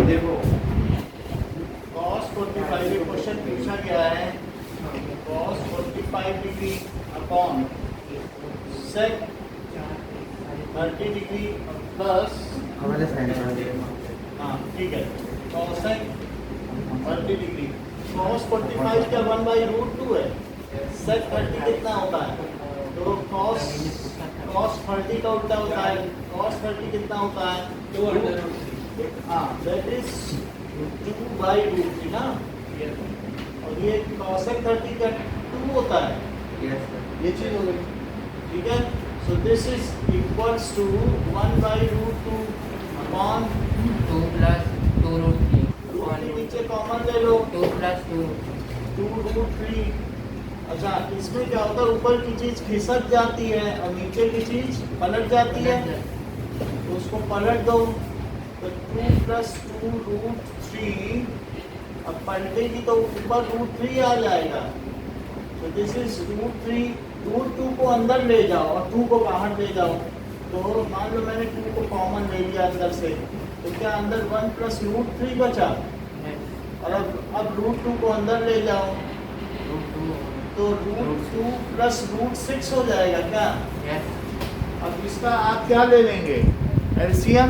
देखो cos 45 ये question पूछा गया है, cos 45 degree upon sec 30 degree plus, हाँ ठीक है, cosec 30 डिग्री। cos 45 का 1/√2 है, sec 30 कितना होता है? तो cos 30 का उल्टा होता है, cos 30 कितना होता है? हाँ दैट इज 2/√3 ना, और ये cosec 30 का 2 होता है, ये चीज हो गई, ठीक है। So this is equals to 1/√2 upon 2 + 2√3 root नीचे कॉमन ले लो, 2 + 2√3। अच्छा इसमें क्या होता है, ऊपर की चीज खिसक जाती है और नीचे की चीज पलट जाती है, तो उसको पलट दो, तो 2 + 2√3 अब पलटेगी तो ऊपर √3 आ जाएगा, तो दिस इज √3। √2 को अंदर ले जाओ और 2 को बाहर ले जाओ, तो मान लो मैंने 2 को कॉमन ले लिया अंदर से, तो क्या अंदर 1 + √3 बचा, और अब √2 को अंदर ले जाओ तो √2 + √6 हो जाएगा क्या। अब इसका आप क्या ले लेंगे, एलसीएम,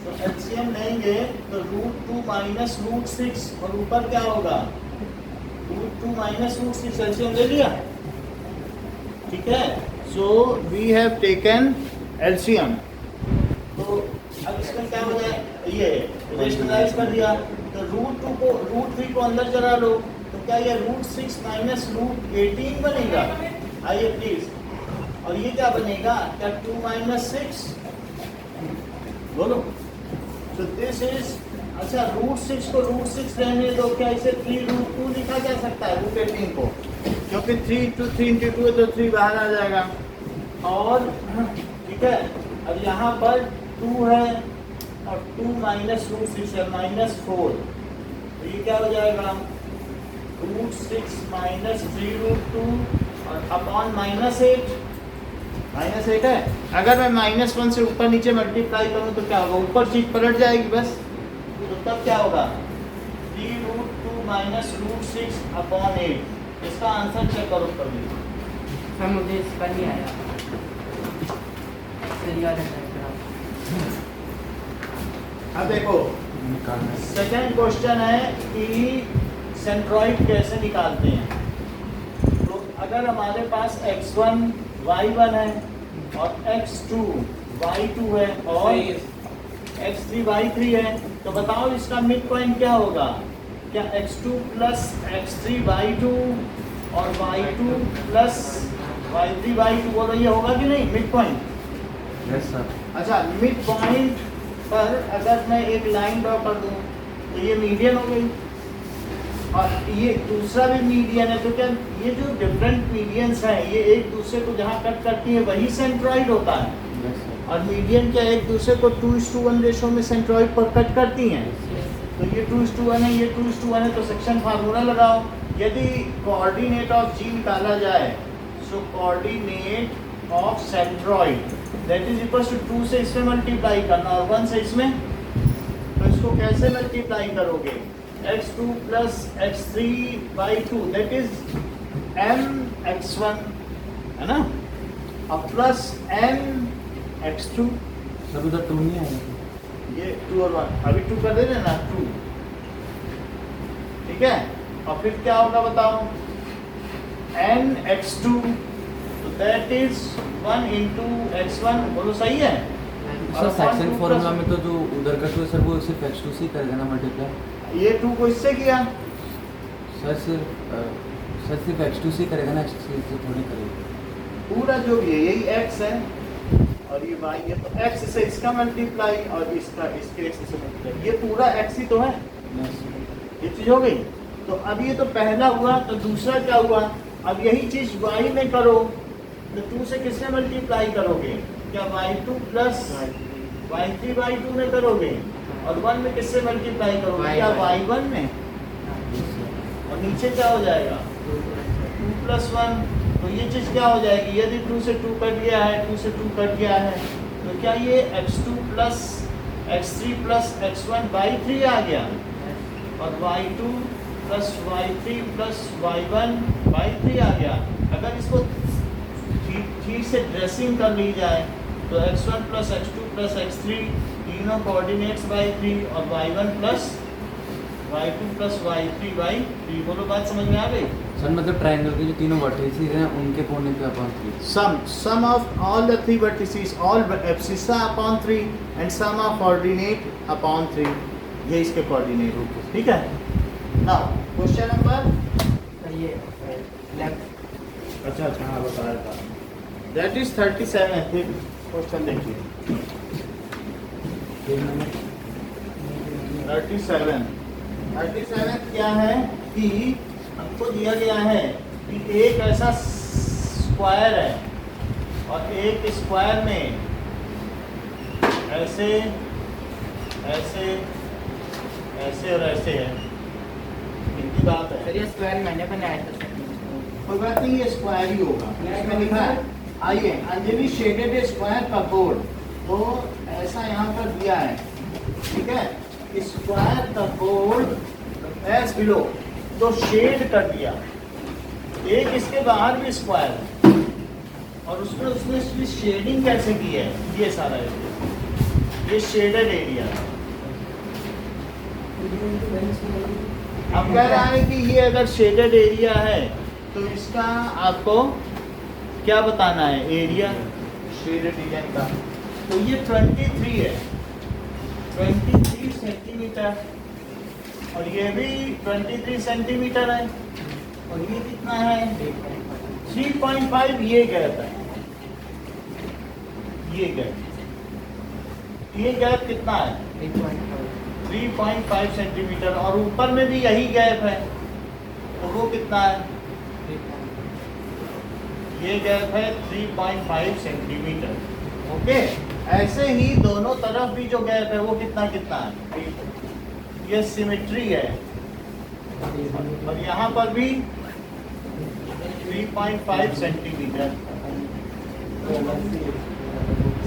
तो एलसीएम लेंगे तो √2 - √6 और ऊपर क्या होगा, √2 - √6, एलसीएम ले लिया, ठीक है। So we have taken LCM, तो अब इसमें क्या हो जाए, ये रेशनलाइज कर दिया, तो √2 को √3 को अंदर चला लो, तो क्या ये √6 - √18 बनेगा, आइए प्लीज, और ये क्या बनेगा, क्या 2 - 6 बोलो, तो दिस इज, अच्छा √6 को √6 रहने दो, क्या इसे 3√2 लिखा जा सकता है √18 को, क्योंकि 3 × 3 × 2 है तो 3 बाहर आ जाएगा, और ठीक है। अब यहाँ पर 2 है और 2 - √6 है, -4, तो ये क्या हो जाएगा, √6 - 3√2 और अपॉन -8, -8 है। अगर मैं -1 से ऊपर नीचे मल्टीप्लाई करूँ तो क्या होगा, ऊपर चीज पलट जाएगी बस, तो तब क्या होगा, 3√2 - √6 अपॉन 8। इसका आंसर चेक करो कभी, सर मुझे इसका नहीं आया, अब देखो सेकंड क्वेश्चन है कि सेंट्रॉइड कैसे निकालते हैं। तो अगर हमारे पास x1 y1 है और x2 y2 है और x3 y3 है, तो बताओ इसका मिड पॉइंट क्या होगा, क्या x2 + x3 y2 और y2 + y3 y2, बोलो ये होगा कि नहीं मिड पॉइंट। Yes sir. अच्छा मिड पॉइंट पर अगर मैं एक लाइन ड्रॉ कर दूं तो ये मीडियन हो गई, और ये दूसरा भी मीडियन है, तो क्या ये जो डिफरेंट मीडियंस हैं ये एक दूसरे को जहाँ कट करती है वही सेंट्रॉइड होता है, और मीडियन क्या एक दूसरे को 2:1 रेशो में सेंट्रॉइड पर कट करती हैं, तो ये 2:1 है, ये 2:1 है, तो सेक्शन फार्मूला लगाओ। यदि कोऑर्डिनेट ऑफ जी निकाला जाए, so coordinate of centroid that is equal to 2 से इसमें मल्टीप्लाई करना और 1 से इसमें, तो इसको कैसे मल्टीप्लाई करोगे, x2 + x3/2 that is mx1 है ना, अब प्लस mx2, सर उधर 2 नहीं आएगा, ये 2 और 1 अभी 2 कर दे रहे ना 2, ठीक है। और फिर क्या होगा बताओ, nx2, तो दैट इज 1 × x1, बोलो सही है। सर सेक्शन फॉर्मूला में तो जो उधर का 2 है सर वो सिर्फ x2 से ही करेगा ना मल्टीप्लाई, ये 2 को इससे किया, सर सिर्फ x2 से ही करेगा ना, x3 से थोड़ी करेगा, पूरा जो भी है यही x है और ये y है, तो x से इसका मल्टीप्लाई और इसका इसके x से मल्टीप्लाई, ये पूरा x ही तो है, ये चीज हो गई। तो अब ये तो पहला हुआ, तो दूसरा क्या हुआ, अब यही चीज y में करो, तो 2 से किससे मल्टीप्लाई करोगे, क्या y2 + y3/2 में करोगे, और 1 में किससे मल्टीप्लाई करोगे, क्या y1 में, और नीचे क्या हो जाएगा 2 + 1, तो ये चीज़ क्या हो जाएगी, यदि 2 से 2 कट गया है, 2 से 2 कट गया है, तो क्या ये x2 + x3 plus x1 y3 आ गया, और y2 plus y3 plus y1 y3 आ गया। अगर इसको ठीक से ड्रेसिंग कर ली जाए तो x1 plus x2 plus x3 तीनों कोऑर्डिनेट्स y3 और y1 plus y2 plus y3 y3। बोलो बात समझ में आ गई? सर मतलब ट्रायंगल के जो तीनों वर्टिसेस हैं उनके पौने पे upon 3। Sum of all the three vertices, all abscissa upon 3 and sum of coordinate upon 3, ये इसके कोऑर्डिनेट होंगे। ठीक है, नाउ क्वेश्चन नंबर ये लेफ्ट अच्छा हाँ बताया था, दैट इज 37। फिर क्वेश्चन देखिए 37 क्या है कि हमको दिया गया है कि एक ऐसा स्क्वायर है और एक स्क्वायर में ऐसे ऐसे ऐसे और ऐसे है, इतनी बात है। सर ये स्क्वायर मैंने बनाया था सर। कोई बात नहीं, ये स्क्वायर ही होगा, इसमें लिखा है। आइए, अंजलि शेडेड ए स्क्वायर का बोर्ड, तो ऐसा यहाँ पर दिया है, ठीक है। स्क्वायर का बोर्ड एज बिलो, तो शेड कर दिया। एक इसके बाहर भी स्क्वायर है और उसमें उसने इसकी शेडिंग कैसे की है, ये सारा एरिया, ये शेडेड एरिया है। अब कह रहा है कि ये अगर शेडेड एरिया है तो इसका आपको क्या बताना है, एरिया शेडेड एरिया का। तो ये 23 है, 23 सेंटीमीटर, और ये भी 23 सेंटीमीटर है, और ये कितना है 3.5। ये गैप है, ये गैप कितना है 3.5 सेंटीमीटर, और ऊपर में भी यही गैप है, तो वो कितना है, ये गैप है 3.5 सेंटीमीटर। ओके, ऐसे ही दोनों तरफ भी जो गैप है वो कितना कितना है, ये सिमेट्री है, और यहाँ पर भी 3.5 सेंटीमीटर।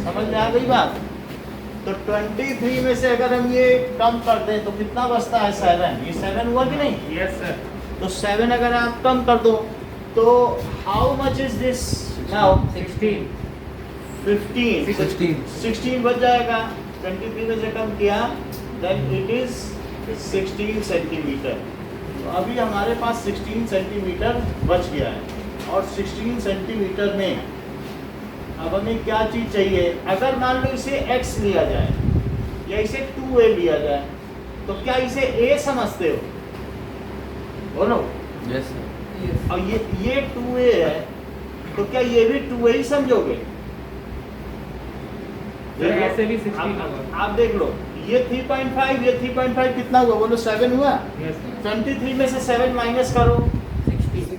समझ में आ गई बात? तो 23 में से अगर हम ये कम कर दें तो कितना बचता है, 7। ये 7 हुआ कि नहीं? Yes sir. तो 7 अगर आप कम कर दो तो how much is this now? 16 बच जाएगा। 23 में से कम किया, देन इट इज 16 सेंटीमीटर। तो अभी हमारे पास 16 सेंटीमीटर बच गया है, और 16 सेंटीमीटर में अब हमें क्या चीज़ चाहिए। अगर मान लो इसे x लिया जाए या इसे 2a लिया जाए, तो क्या इसे a समझते हो? बोलो। Yes sir. और ये 2a है, तो क्या ये भी 2a ही समझोगे? ऐसे भी 16 होगा। आप देख लो, ये 3.5, ये 3.5 कितना हुआ, बोलो 7 हुआ। Yes sir. 23 में से 7 माइनस करो, 16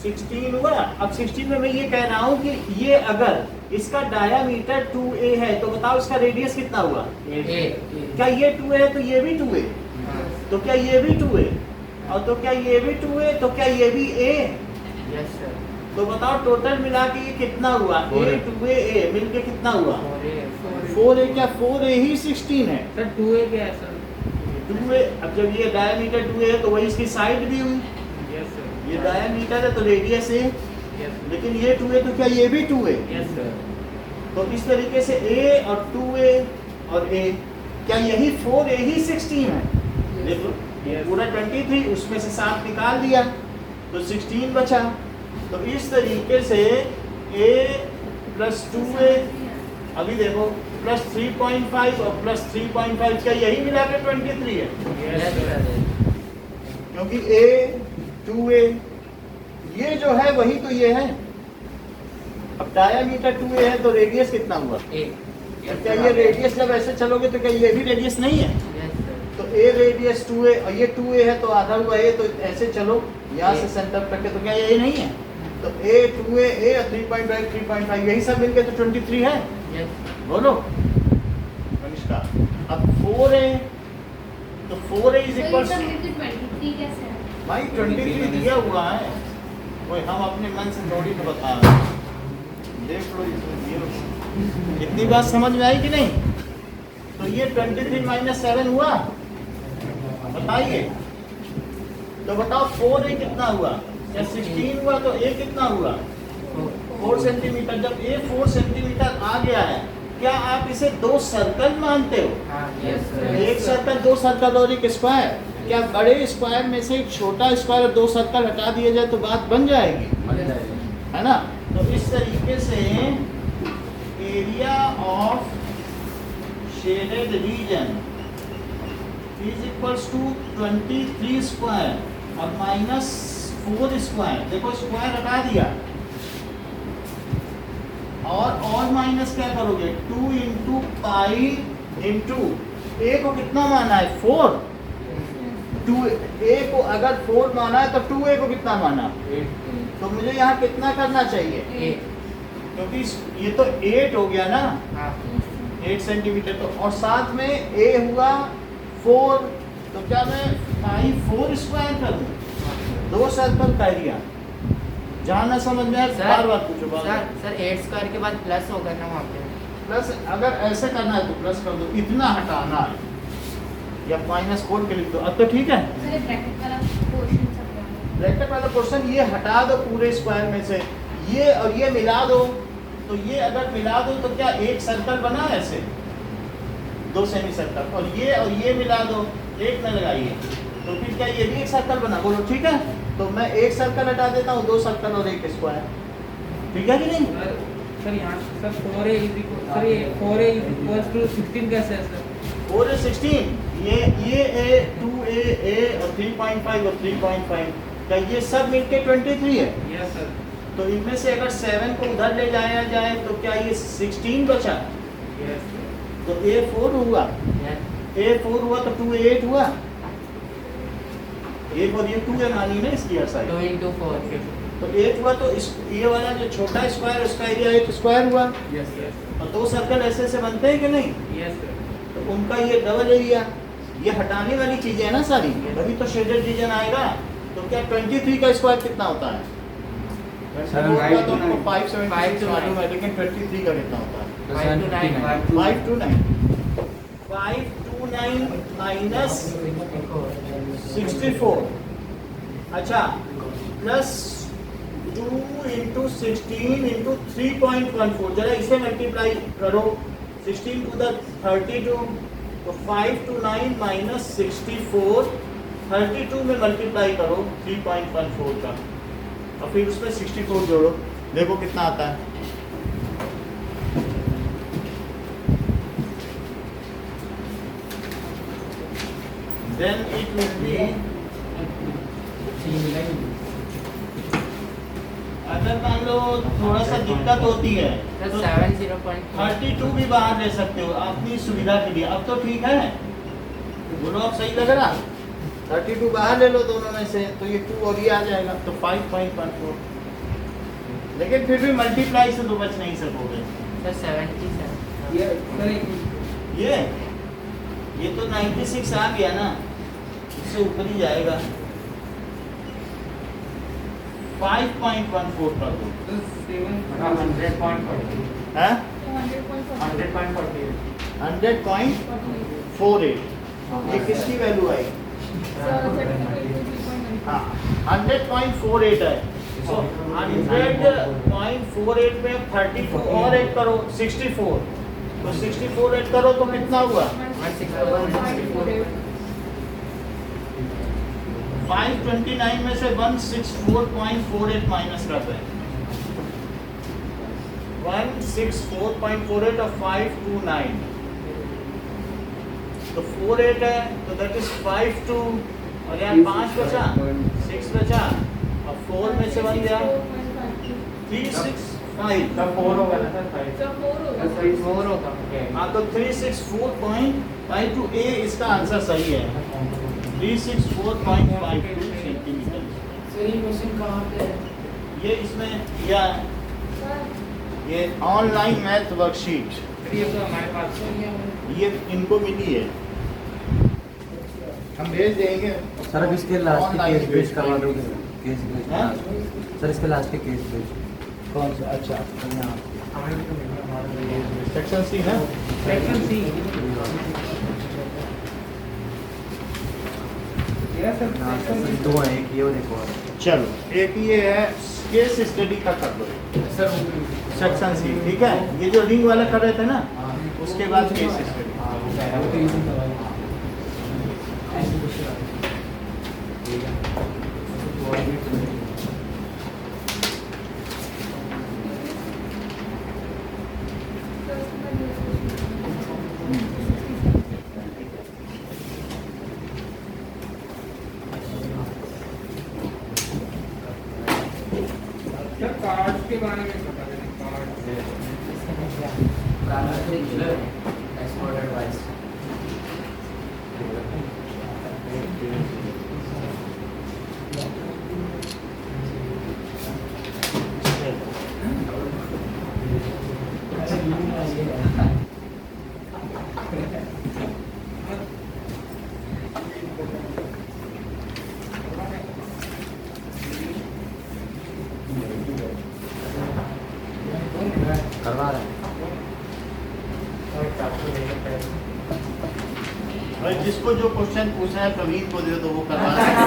16 हुआ। अब 16 में मैं ये कह रहा हूँ कि ये अगर इसका डायामीटर 2a है तो बताओ इसका रेडियस कितना हुआ? क्या ये 2a है तो ये भी 2a, तो क्या ये भी 2a, और तो क्या ये भी 2a, तो क्या ये भी a? Yes sir. तो बताओ टोटल मिला के ये कितना हुआ? a 2a a मिलके कितना हुआ? 4a। क्या 4a ही 16 है? सर 2a क्या है सर? 2a। अब जब ये डायामीटर 2a है तो वही इसकी साइड भी हुई, यस सर। ये डायामीटर है तो रेडियस है, यस लेकिन ये 2a, तो क्या ये भी 2a? Yes sir. तो इस तरीके से a और 2a और a, क्या यही 4a ही 16 है? देखो पूरा 23, उसमें से 7 निकाल दिया तो 16 बचा। तो इस तरीके से a प्लस 2a, अभी देखो प्लस 3.5 और प्लस 3.5, क्या यही मिला के 23 है? Yes sir. क्योंकि a 2a ये जो है वही तो ये है। अब डायामीटर 2a है तो रेडियस कितना हुआ? यस क्या ये रेडियस जब ऐसे चलोगे तो क्या ये भी रेडियस नहीं है? सर। तो a रेडियस 2a और ये 2a है तो आधा हुआ a, तो ऐसे चलो यहाँ से सेंटर तक के, तो क्या ये नहीं है? तो a 2a a और 3.5 3.5 यही सब मिलके तो 23 है। यस बोलो अनुष्का। अब 4a, तो 4a इज इक्वल, 23 कैसे है? भाई 23 दिया हुआ है, कोई हम अपने मन से थोड़ी तो बता रहे हैं। देख लो इसमें, ये लो। इतनी बात समझ में आई कि नहीं? तो तो ये 23 माइनस 7 हुआ, बताइए। तो बताओ 4a कितना हुआ, या 16 हुआ तो a कितना हुआ, 4 सेंटीमीटर। जब a 4 सेंटीमीटर आ गया है, क्या आप इसे दो सर्कल मानते हो? Yes sir. एक सर्कल, दो सर्कल और एक स्क्वायर। क्या बड़े स्क्वायर में से एक छोटा स्क्वायर और दो सर्कल हटा दिया जाए तो बात बन जाएगी, बन जाएगा। है ना? तो इस तरीके से area of shaded region is equals to 23 square और माइनस 4 स्क्वायर। देखो स्क्वायर हटा दिया, और माइनस क्या करोगे, 2 इंटू पाई इंटू ए को कितना माना है, 4। 2a को अगर 4 माना है तो 2a को कितना माना, 8। तो मुझे यहाँ कितना करना चाहिए, 8। क्योंकि ये तो 8 हो गया ना, हाँ 8 सेंटीमीटर। तो और साथ में a हुआ 4, तो क्या मैं पाई 4 स्क्वायर करूँ, दो सर्कल का एरिया। जहाँ ना समझ में आए सर, बार बार पूछो, बार सर सर 8 स्क्वायर के बाद प्लस होगा ना वहाँ पे। प्लस अगर ऐसे करना है तो प्लस कर दो, इतना हटाना है या माइनस खोल के लिख दो। अब तो ठीक है, सर ये ब्रैकेट वाला पोर्शन सब है। ब्रैकेट वाला पोर्शन ये हटा दो पूरे स्क्वायर में से, ये और ये मिला दो। तो ये अगर मिला दो तो क्या एक सर्कल बना है ऐसे, दो सेमी सर्कल, और ये मिला दो, एक न लगाइए, तो फिर क्या ये भी एक सर्कल बना, बोलो ठीक है। तो मैं एक सर्कल हटा देता हूँ, दो सर्कल और एक स्क्वायर, ठीक है कि नहीं? सर यहाँ sir 4a is equal, sir ये 4a इज इक्वल्स टू 16 कैसे है सर? 4 और 16, ये a 2a और 3.5 और 3.5, क्या ये सब मिलके 23 है? Yes sir. तो इनमें से अगर 7 को उधर ले जाया जाए तो क्या ये 16 बचा? यस तो a 4 हुआ, सर। a 4 हुआ तो 2 8 हुआ। एक और ये 2 है मानी ना इसकी हर साइड, 2 into 4। तो 8 हुआ। तो इस ये वाला जो छोटा स्क्वायर उसका एरिया 8 स्क्वायर हुआ। यस यस और दो सर्कल ऐसे ऐसे बनते हैं कि नहीं, यस सर। तो उनका ये डबल एरिया। ये हटाने वाली चीजें है ना सारी, तभी तो शेडेड रीजन आएगा। तो क्या 23 का स्क्वायर कितना होता है? 5 तो 576 मालूम है, लेकिन 23 का कितना होता है? 5 to 9 529 माइनस 64, अच्छा, प्लस 2 इंटू 16 इंटू 3.14। जरा इसे मल्टीप्लाई करो, 16 टू द 32, तो 529 माइनस 64, 32 में मल्टीप्लाई करो 3.14 का, और फिर उसमें 64 जोड़ो, देखो कितना आता है। Then it will be, अगर मान लो थोड़ा सा दिक्कत होती है सर तो 70.4। 32 भी बाहर ले सकते हो अपनी सुविधा के लिए। अब तो ठीक है, बोलो अब सही लग रहा, 32 बाहर ले लो दोनों में से, तो ये 2 और ये आ जाएगा, तो 5.14। लेकिन फिर भी मल्टीप्लाई से तो बच नहीं सकोगे। सर 77। ये तो 96 आ गया ना, इससे ऊपर ही जाएगा। 5.14 कर दो, 100.40। हैं? 100.48 100.48। ये किसकी वैल्यू आई? हाँ 100.48 है। तो 100.48 में 32 और ऐड करो 64, तो 64 ऐड करो तो कितना हुआ? 529 में से 164.48 माइनस कर दें, 164.48 और 529, तो 48 है, तो दैट इज 52, और यहाँ 5 बचा, 6 बचा, और 4 में से बन गया 365, तब 4 होगा ना सर 5। सर 4 होगा। हाँ तो 364.52 ए इसका आंसर सही है, 364.52 सेंटीमीटर। सर ये क्वेश्चन कहाँ पे है? ये इसमें या ये ऑनलाइन मैथ वर्कशीट, ये तो हमारे पास तो नहीं है। ये इनको मिली है, हम भेज देंगे। सर अब इसके लास्ट के केस बेस करवा दोगे, केस बेस। हाँ? सर इसके लास्ट के केस बेस कौन सा? अच्छा यहाँ हमारे को तो नहीं है, हमारे को ये सेक्शन सी ना। Section C. Yes sir, section C. दो हैं, एक ये और एक और। चलो एक ये है केस स्टडी का कर दो सर सेक्शन सी, ठीक है। ये जो रिंग वाला कर रहे थे ना, उसके बाद केस स्टडी। सर कार्ड्स के बारे में बता दें, कार्ड्स। Export advice. करवा रहे हैं। भाई जिसको जो क्वेश्चन पूछना है प्रवीण को दे दो, वो करवा देगा।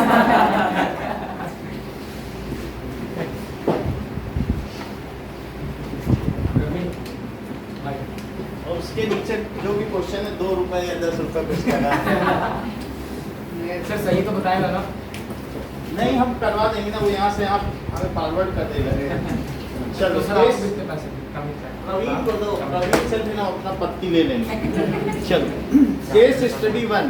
और उसके नीचे जो भी क्वेश्चन है 2 रुपए या 10 रुपए कुछ लगा। सर सही तो बताएगा ना? नहीं, हम करवा देंगे ना, वो यहाँ से आप हमें फॉरवर्ड कर देगा। चलो सर आप केस कितने पैसे कम है? प्रवीण को दो, प्रवीण से भी ना अपना पत्ती ले लेंगे। चलो case study 1।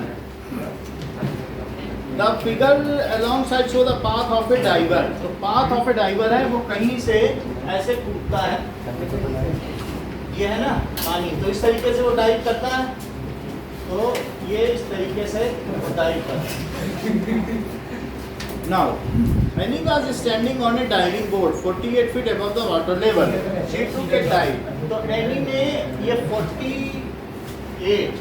The figure alongside show the path of a diver. तो पाथ ऑफ ए डाइवर है, वो कहीं से ऐसे कूदता है, ये है ना पानी, तो इस तरीके से वो डाइव करता है, तो ये इस तरीके से डाइव करता है। Now when he was standing on a diving board 48 feet above the water level, she took a dive. तो एनी में ये 48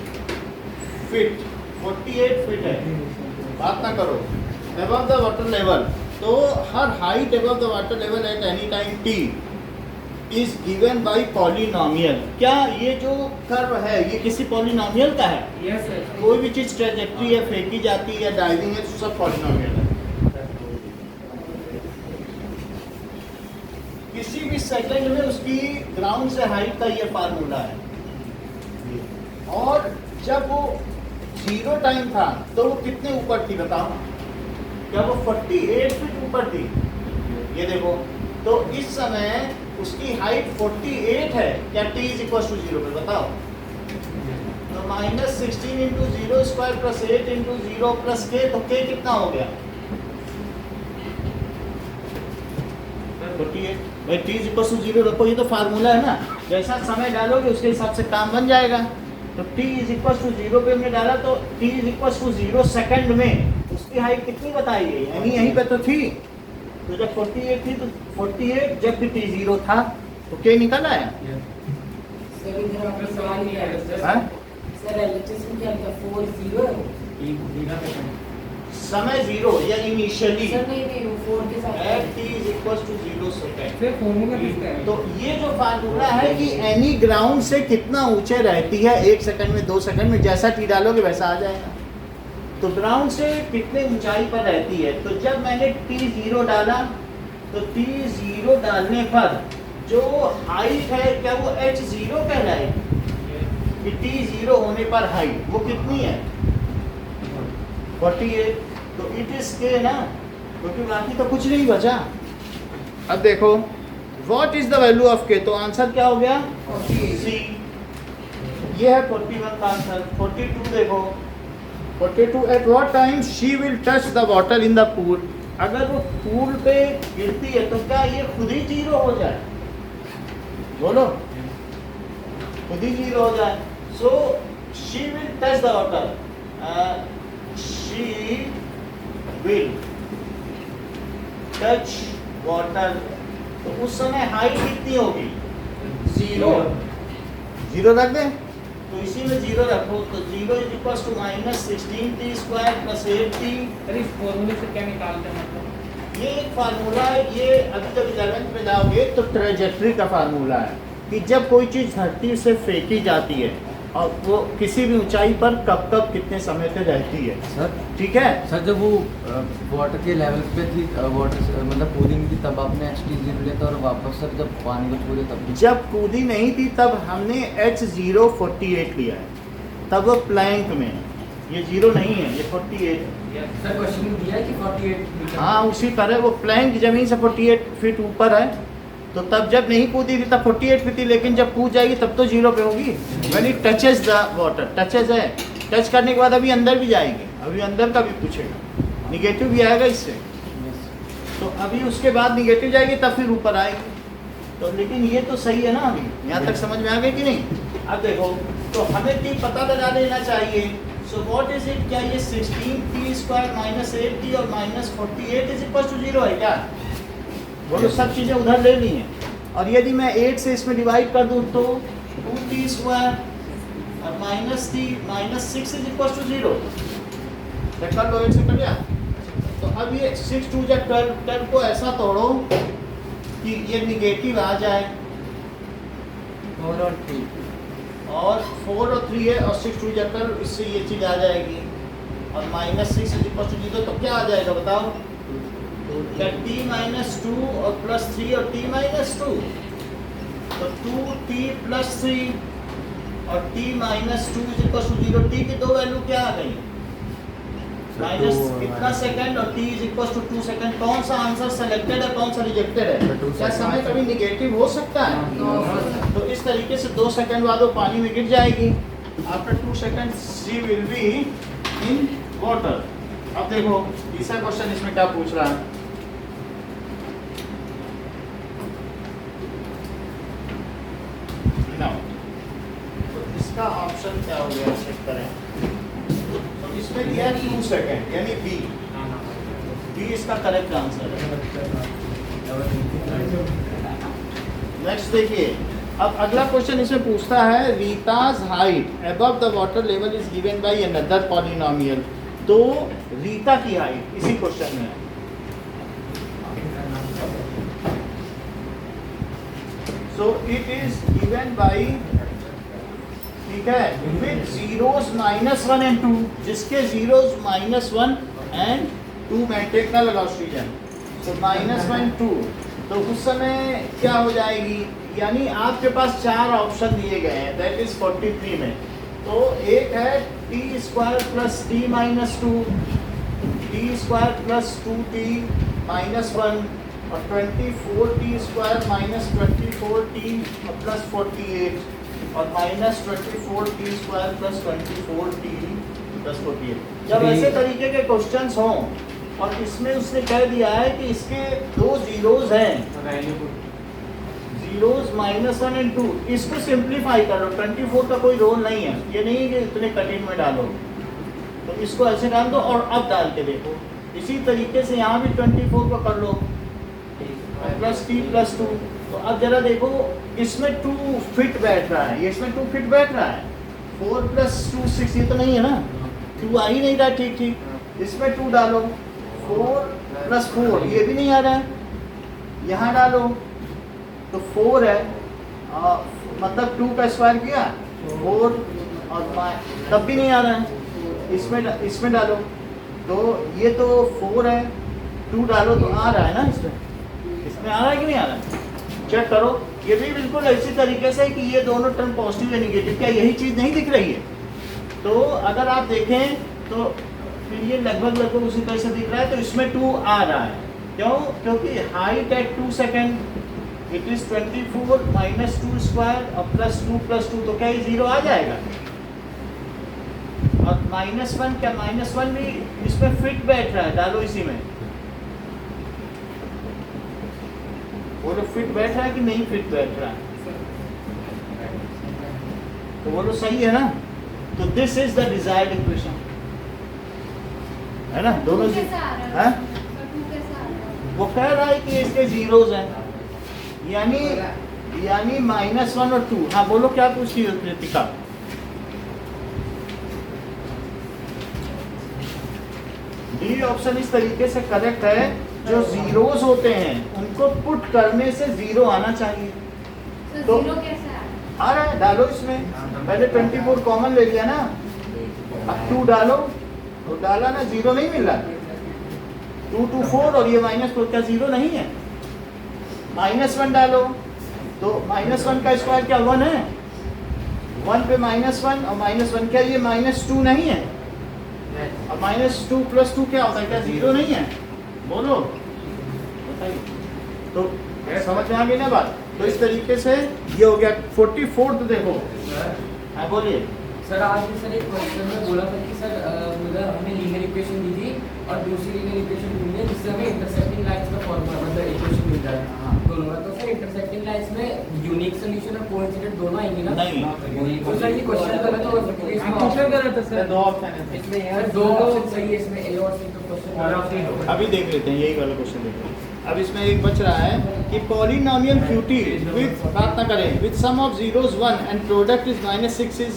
फीट है, बात ना करो, above the water level। तो her height above the water level at any time t is given by polynomial। क्या ये जो कर्व है ये किसी पॉलिनोमियल का है? Yes sir. कोई भी चीज ट्रेजेक्ट्री है, फेंकी जाती है या डाइविंग है, तो सब पॉलिनोमियल है। किसी भी सेकंड में उसकी ग्राउंड से हाइट का ये फार्मूला है, और जब वो 0 टाइम था तो वो कितने ऊपर थी बताओ? क्या वो 48 फीट ऊपर थी? ये देखो, तो इस समय उसकी हाइट 48 है। क्या t इज इक्वल टू 0 पे बताओ? तो -16 into 0 square plus 8 into 0 plus k, तो k कितना हो गया? 48। भाई t इज इक्वल टू 0 रखो, ये तो फार्मूला है ना, जैसा समय डालोगे उसके हिसाब से काम बन जाएगा। तो t इज इक्वल टू 0 पे हमने डाला, तो t is equal to 0 second में उसकी हाइट कितनी बताई गई? यानी यहीं पे तो थी, तो जब 48 थी तो 48, जब भी t 0 था तो k निकल आया। सर इधर आपने सवाल किया है सर। हाँ? सर एलएचएस में क्या लिखा 40 है? समय 0 या इनिशियली सर नहीं वो 4 के साथ at t is equal to 0 second. Sir formula किसका है? तो ये जो फार्मूला है कि एनी ग्राउंड से कितना ऊंचे रहती है 1 सेकंड में, 2 सेकंड में, जैसा टी डालोगे वैसा आ जाएगा। तो ग्राउंड से कितने ऊंचाई पर रहती है, तो जब मैंने t0 डाला, तो t0 डालने पर जो हाइट है क्या वो h0 कहलाएगी? कि t0 होने पर हाइट वो कितनी है? 48। तो इट इज k ना, क्योंकि बाकी तो कुछ नहीं बचा। अब देखो what is the value of k, तो आंसर क्या हो गया? C। ये है 41 का आंसर। 42 देखो, 42 at what time she will touch the water in the pool. अगर वो पूल पे गिरती है तो क्या ये खुद ही 0 हो जाए? बोलो, खुद ही 0 हो जाए। So she will touch the water, she will touch water, तो उस समय हाइट कितनी होगी? 0। 0 रख दे, तो इसी में 0 रखो, तो 0 is equal to -16t square plus 8t। Sir इस फॉर्मूले से क्या निकालते हैं मतलब? ये एक फार्मूला है, ये अभी जब 11th में जाओगे तो ट्रेजेक्ट्री का फार्मूला है। कि जब कोई चीज़ धरती से फेंकी जाती है और वो किसी भी ऊंचाई पर कब कब कितने समय तक रहती है, सर ठीक है। सर जब वो वाटर के लेवल पे थी, वाटर मतलब कूदी नहीं थी, तब आपने H0 लिया था, और वापस सर जब पानी को छोड़े तब भी? जब कूदी नहीं थी तब हमने H048 लिया है, तब वो प्लैंक में है, ये 0 नहीं है, ये 48 है। सर क्वेश्चन दिया है कि 48 मीटर। हाँ उसी तरह वो प्लैंक जमीन से 48 फीट ऊपर है, तो तब जब नहीं कूदी थी तब 48 पे थी, लेकिन जब कूद जाएगी तब तो 0 पे होगी। When it touches the water, touches है, टच करने के बाद अभी अंदर भी जाएगी, अभी अंदर का भी पूछेगा, निगेटिव भी आएगा इससे, तो अभी उसके बाद निगेटिव जाएगी तब फिर ऊपर आएगी। तो लेकिन ये तो सही है ना, अभी यहाँ तक समझ में आ गई कि नहीं? अब देखो, तो हमें T पता लगा देना चाहिए। सो व्हाट इज इट, क्या ये 16t² माइनस 8t और माइनस 48 इज इक्वल टू 0 है क्या? बोलो, सब चीज़ें उधर ले ली हैं, और यदि मैं 8 से इसमें डिवाइड कर दूँ तो 2t² और माइनस 6 इज इक्वल टू 0। कर लो, 8 से कर दिया। तो अब ये 6 2 जा 12 को ऐसा तोड़ो कि ये निगेटिव आ जाए, 4 और 3 और 4 और 3 है, और 6 2 जा 12, इससे ये चीज़ आ जाएगी, और माइनस 6 इज इक्वल टू 0। तो क्या आ जाएगा बताओ? क्या t माइनस 2 और प्लस 3 और t माइनस 2, तो 2t प्लस 3 और t minus 2 is equal to 0। t की दो वैल्यू क्या आ गई? माइनस कितना सेकंड, और t is equal to 2 second. कौन सा आंसर सेलेक्टेड है, कौन सा रिजेक्टेड है? क्या समय कभी निगेटिव हो सकता है? तो इस तरीके से 2 सेकंड बाद वो पानी में गिर जाएगी। After 2 second she will be in water. अब देखो तीसरा क्वेश्चन इसमें क्या पूछ रहा है। तो इसका ऑप्शन क्या हो गया, चेक करें। तो इसमें दिया है 2 सेकंड, यानी बी इसका करेक्ट आंसर है। नेक्स्ट देखिए, अब अगला क्वेश्चन इसमें पूछता है Rita's height above the water level is given by another polynomial. तो रीता की हाइट इसी क्वेश्चन में है। So it is given by, ठीक है, विद जीरोस -1 एंड 2, जिसके जीरोस -1 एंड 2 में टेक्ना लगा ऑक्सीजन, तो -1 2, तो उस समय क्या हो जाएगी? यानी आपके पास 4 ऑप्शन दिए गए हैं, दैट इज 43 में। तो एक है t² plus t minus 2, t² plus 2t minus 1, और 24t² माइनस 24t प्लस 48, और minus 24t² plus 24t plus 48। जब ऐसे तरीके के क्वेश्चंस हों और इसमें उसने कह दिया है कि इसके 2 जीरोज हैं, जीरोज -1 एंड 2, इसको सिंप्लीफाई कर लो। 24 का कोई रोल नहीं है, ये नहीं कि इतने कठिन में डालो, तो इसको ऐसे डाल दो और अब डाल के देखो। इसी तरीके से यहाँ भी 24 को कर लो, प्लस t प्लस 2। तो अब जरा देखो, इसमें 2 फिट बैठ रहा है, ये इसमें 2 फिट बैठ रहा है। 4 प्लस 2 6, ये तो नहीं है ना, 2 आ ही नहीं रहा। ठीक ठीक, इसमें 2 डालो, 4 प्लस 4, ये भी नहीं आ रहा है। यहाँ डालो तो 4 है, मतलब 2 का स्क्वायर किया 4, और तब भी नहीं आ रहा है। इसमें डालो, तो ये तो 4 है, 2 डालो तो आ रहा है ना, इसमें आ रहा है कि नहीं आ रहा है? चेक करो, ये भी बिल्कुल इसी तरीके से कि ये दोनों टर्म पॉजिटिव या निगेटिव, क्या यही चीज़ नहीं दिख रही है? तो अगर आप देखें तो फिर ये लगभग उसी तरह से दिख रहा है। तो इसमें 2 आ रहा है, क्यों? क्योंकि height at 2 second it is 24 minus 2 square और प्लस 2 प्लस 2, तो क्या ये 0 आ जाएगा? और -1, क्या -1 भी इसमें फिट बैठ रहा है? डालो इसी में, बोलो फिट बैठ रहा है कि नहीं फिट बैठ रहा है? तो बोलो सही है ना? तो this is the desired equation, है ना? दोनों कैसे आ रहा है? हाँ? टू कैसे आ रहा है? वो कह रहा है कि इसके जीरोज हैं, यानी -1 और 2। हाँ बोलो, क्या पूछती है कृतिका? डी ऑप्शन इस तरीके से करेक्ट है, जो जीरोज होते हैं उनको पुट करने से 0 आना चाहिए। तो जीरो कैसे आ रहा आ रहा है, डालो इसमें। पहले 24 कॉमन ले लिया ना, अब 2 डालो, तो डाला ना, जीरो नहीं मिल रहा। 2 2 4 और ये माइनस तो क्या जीरो नहीं है? -1 डालो, तो -1 का स्क्वायर क्या 1 है? 1 पे -1 और -1 क्या ये -2 नहीं है? और -2 + 2 क्या होता है? क्या जीरो नहीं है? बोलो बताइए। तो समझ में आ गई ना बात? तो इस तरीके से ये हो गया। 44 देखो, हाँ बोलिए। सर आज भी सर एक क्वेश्चन में बोला था कि सर मतलब हमें लीनियर इक्वेशन दी थी और दूसरी लीनियर इक्वेशन दी है जिससे हमें इंटरसेक्टिंग लाइंस का फॉर्मूला मतलब इक्वेशन मिल जाए दोनों का। तो सर इंटरसेक्टिंग लाइंस में यूनिक सॉल्यूशन और कोइंसिडेंट दोनों आएंगे ना? नहीं। तो सर ये क्वेश्चन गलत हो सकता है इसमें क्वेश्चन गलत है सर। 2 ऑप्शन है इसमें यार दो ऑप्शन सही है इसमें ए और सी। तो क्वेश्चन अभी देख लेते हैं, यही वाला क्वेश्चन देख लेते हैं। अब इसमें एक बच रहा है कि पॉलिनोमियल QT विद, बात ना करें, with sum of zeroes 1 and product is -6 is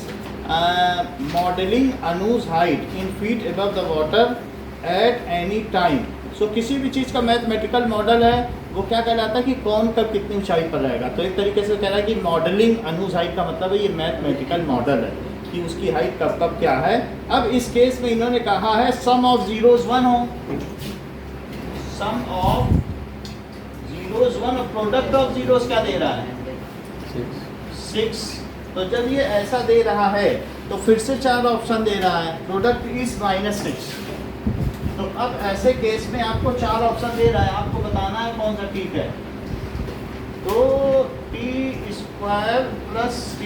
modelling Anuj's height in feet above the water at any time. So किसी भी चीज़ का मैथमेटिकल मॉडल है वो क्या कहलाता है कि कौन कब कितनी ऊंचाई पर रहेगा। तो एक तरीके से कह रहा है कि मॉडलिंग अनूज हाइट का मतलब है ये मैथमेटिकल मॉडल है कि उसकी हाइट कब कब क्या है। अब इस केस में इन्होंने कहा है सम ऑफ जीरोस 1 हो, सम ऑफ जीरोस 1 और प्रोडक्ट ऑफ जीरोस क्या दे रहा है? 6। तो जब ये ऐसा दे रहा है तो फिर से 4 ऑप्शन दे रहा है, प्रोडक्ट इज -6। तो अब ऐसे केस में आपको 4 ऑप्शन दे रहा है, आपको बताना है कौन सा ठीक है। तो t² + t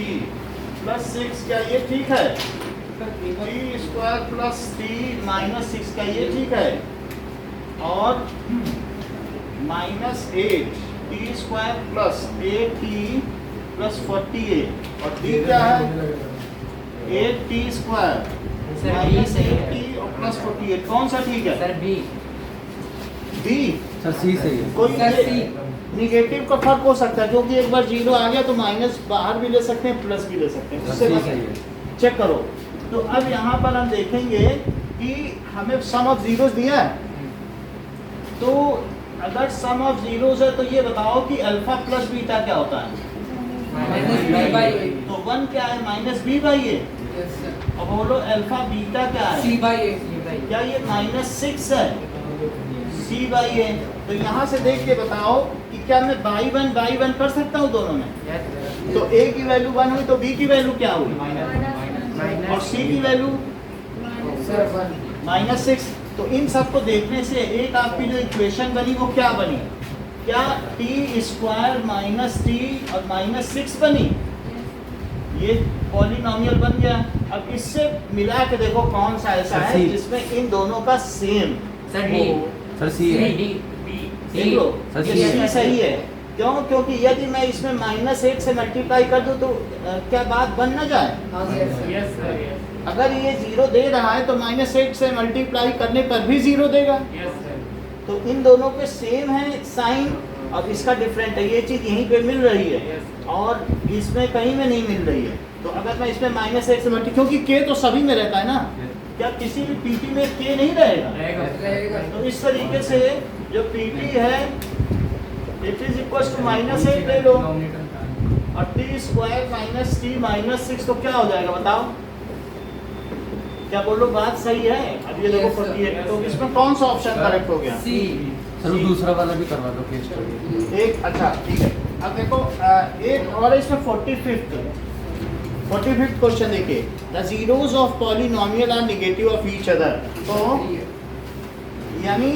+ 6 क्या ये ठीक है? t² + t - 6 क्या ये ठीक है? और -8 t² + 8t + 48 और d क्या है? 8t² -8t और +48 कौन सा ठीक है? Sir B. D. Sir C सही है। कोई सर, ये निगेटिव का फर्क हो सकता है क्योंकि एक बार जीरो आ गया तो माइनस बाहर भी ले सकते हैं, प्लस भी ले सकते हैं, उससे सी सही है। चेक करो। तो अब यहाँ पर हम देखेंगे कि हमें सम ऑफ जीरोस दिया है, तो अगर सम ऑफ जीरोस है तो ये बताओ कि अल्फा प्लस बीटा क्या होता है? -b/a। तो 1 क्या है? -b/a। अब बोलो अल्फा बीटा क्या है? c/a। क्या ये -6 है? c/a। तो यहाँ से देख के बताओ कि क्या मैं बाई वन कर सकता हूँ दोनों में? तो a की वैल्यू 1 हुई तो b की वैल्यू क्या हुई? और c की वैल्यू सर 1। -6। तो इन सब को देखने से एक आपकी जो इक्वेशन बनी वो क्या बनी? क्या t² - t और -6 बनी? ये पॉलिनोमियल बन गया। अब इससे मिला के देखो कौन सा ऐसा सर, है C। जिसमें इन दोनों का सेम सर डी। सर सी है। देख लो, सर, ये C C है। सही है। क्यों? क्योंकि यदि मैं इसमें -8 से मल्टीप्लाई कर दूं तो क्या बात बन ना जाए? हाँ सर। अगर ये 0 दे रहा है तो -8 से मल्टीप्लाई करने पर भी 0 देगा। तो इन दोनों के सेम है साइन और इसका डिफरेंट है। ये चीज़ यहीं पे मिल रही है और इसमें कहीं में नहीं मिल रही है। तो अगर मैं इसमें -8 से मल्टी, क्योंकि k तो सभी में रहता है ना, क्या किसी भी PT में k नहीं रहेगा? तो इस तरीके से जो PT है इट इज इक्वल टू -8 ले लो और t² - t - 6 तो क्या हो जाएगा बताओ? क्या बोलो, बात सही है? अब ये देखो Yes, sir. 48। तो इसमें कौन सा ऑप्शन करेक्ट हो गया? सी। सर वो दूसरा वाला भी करवा दो केस स्टडी। एक, अच्छा ठीक है। अब देखो एक और इसमें 45th क्वेश्चन देखिए, the zeros of polynomial are negative of each other. तो यानी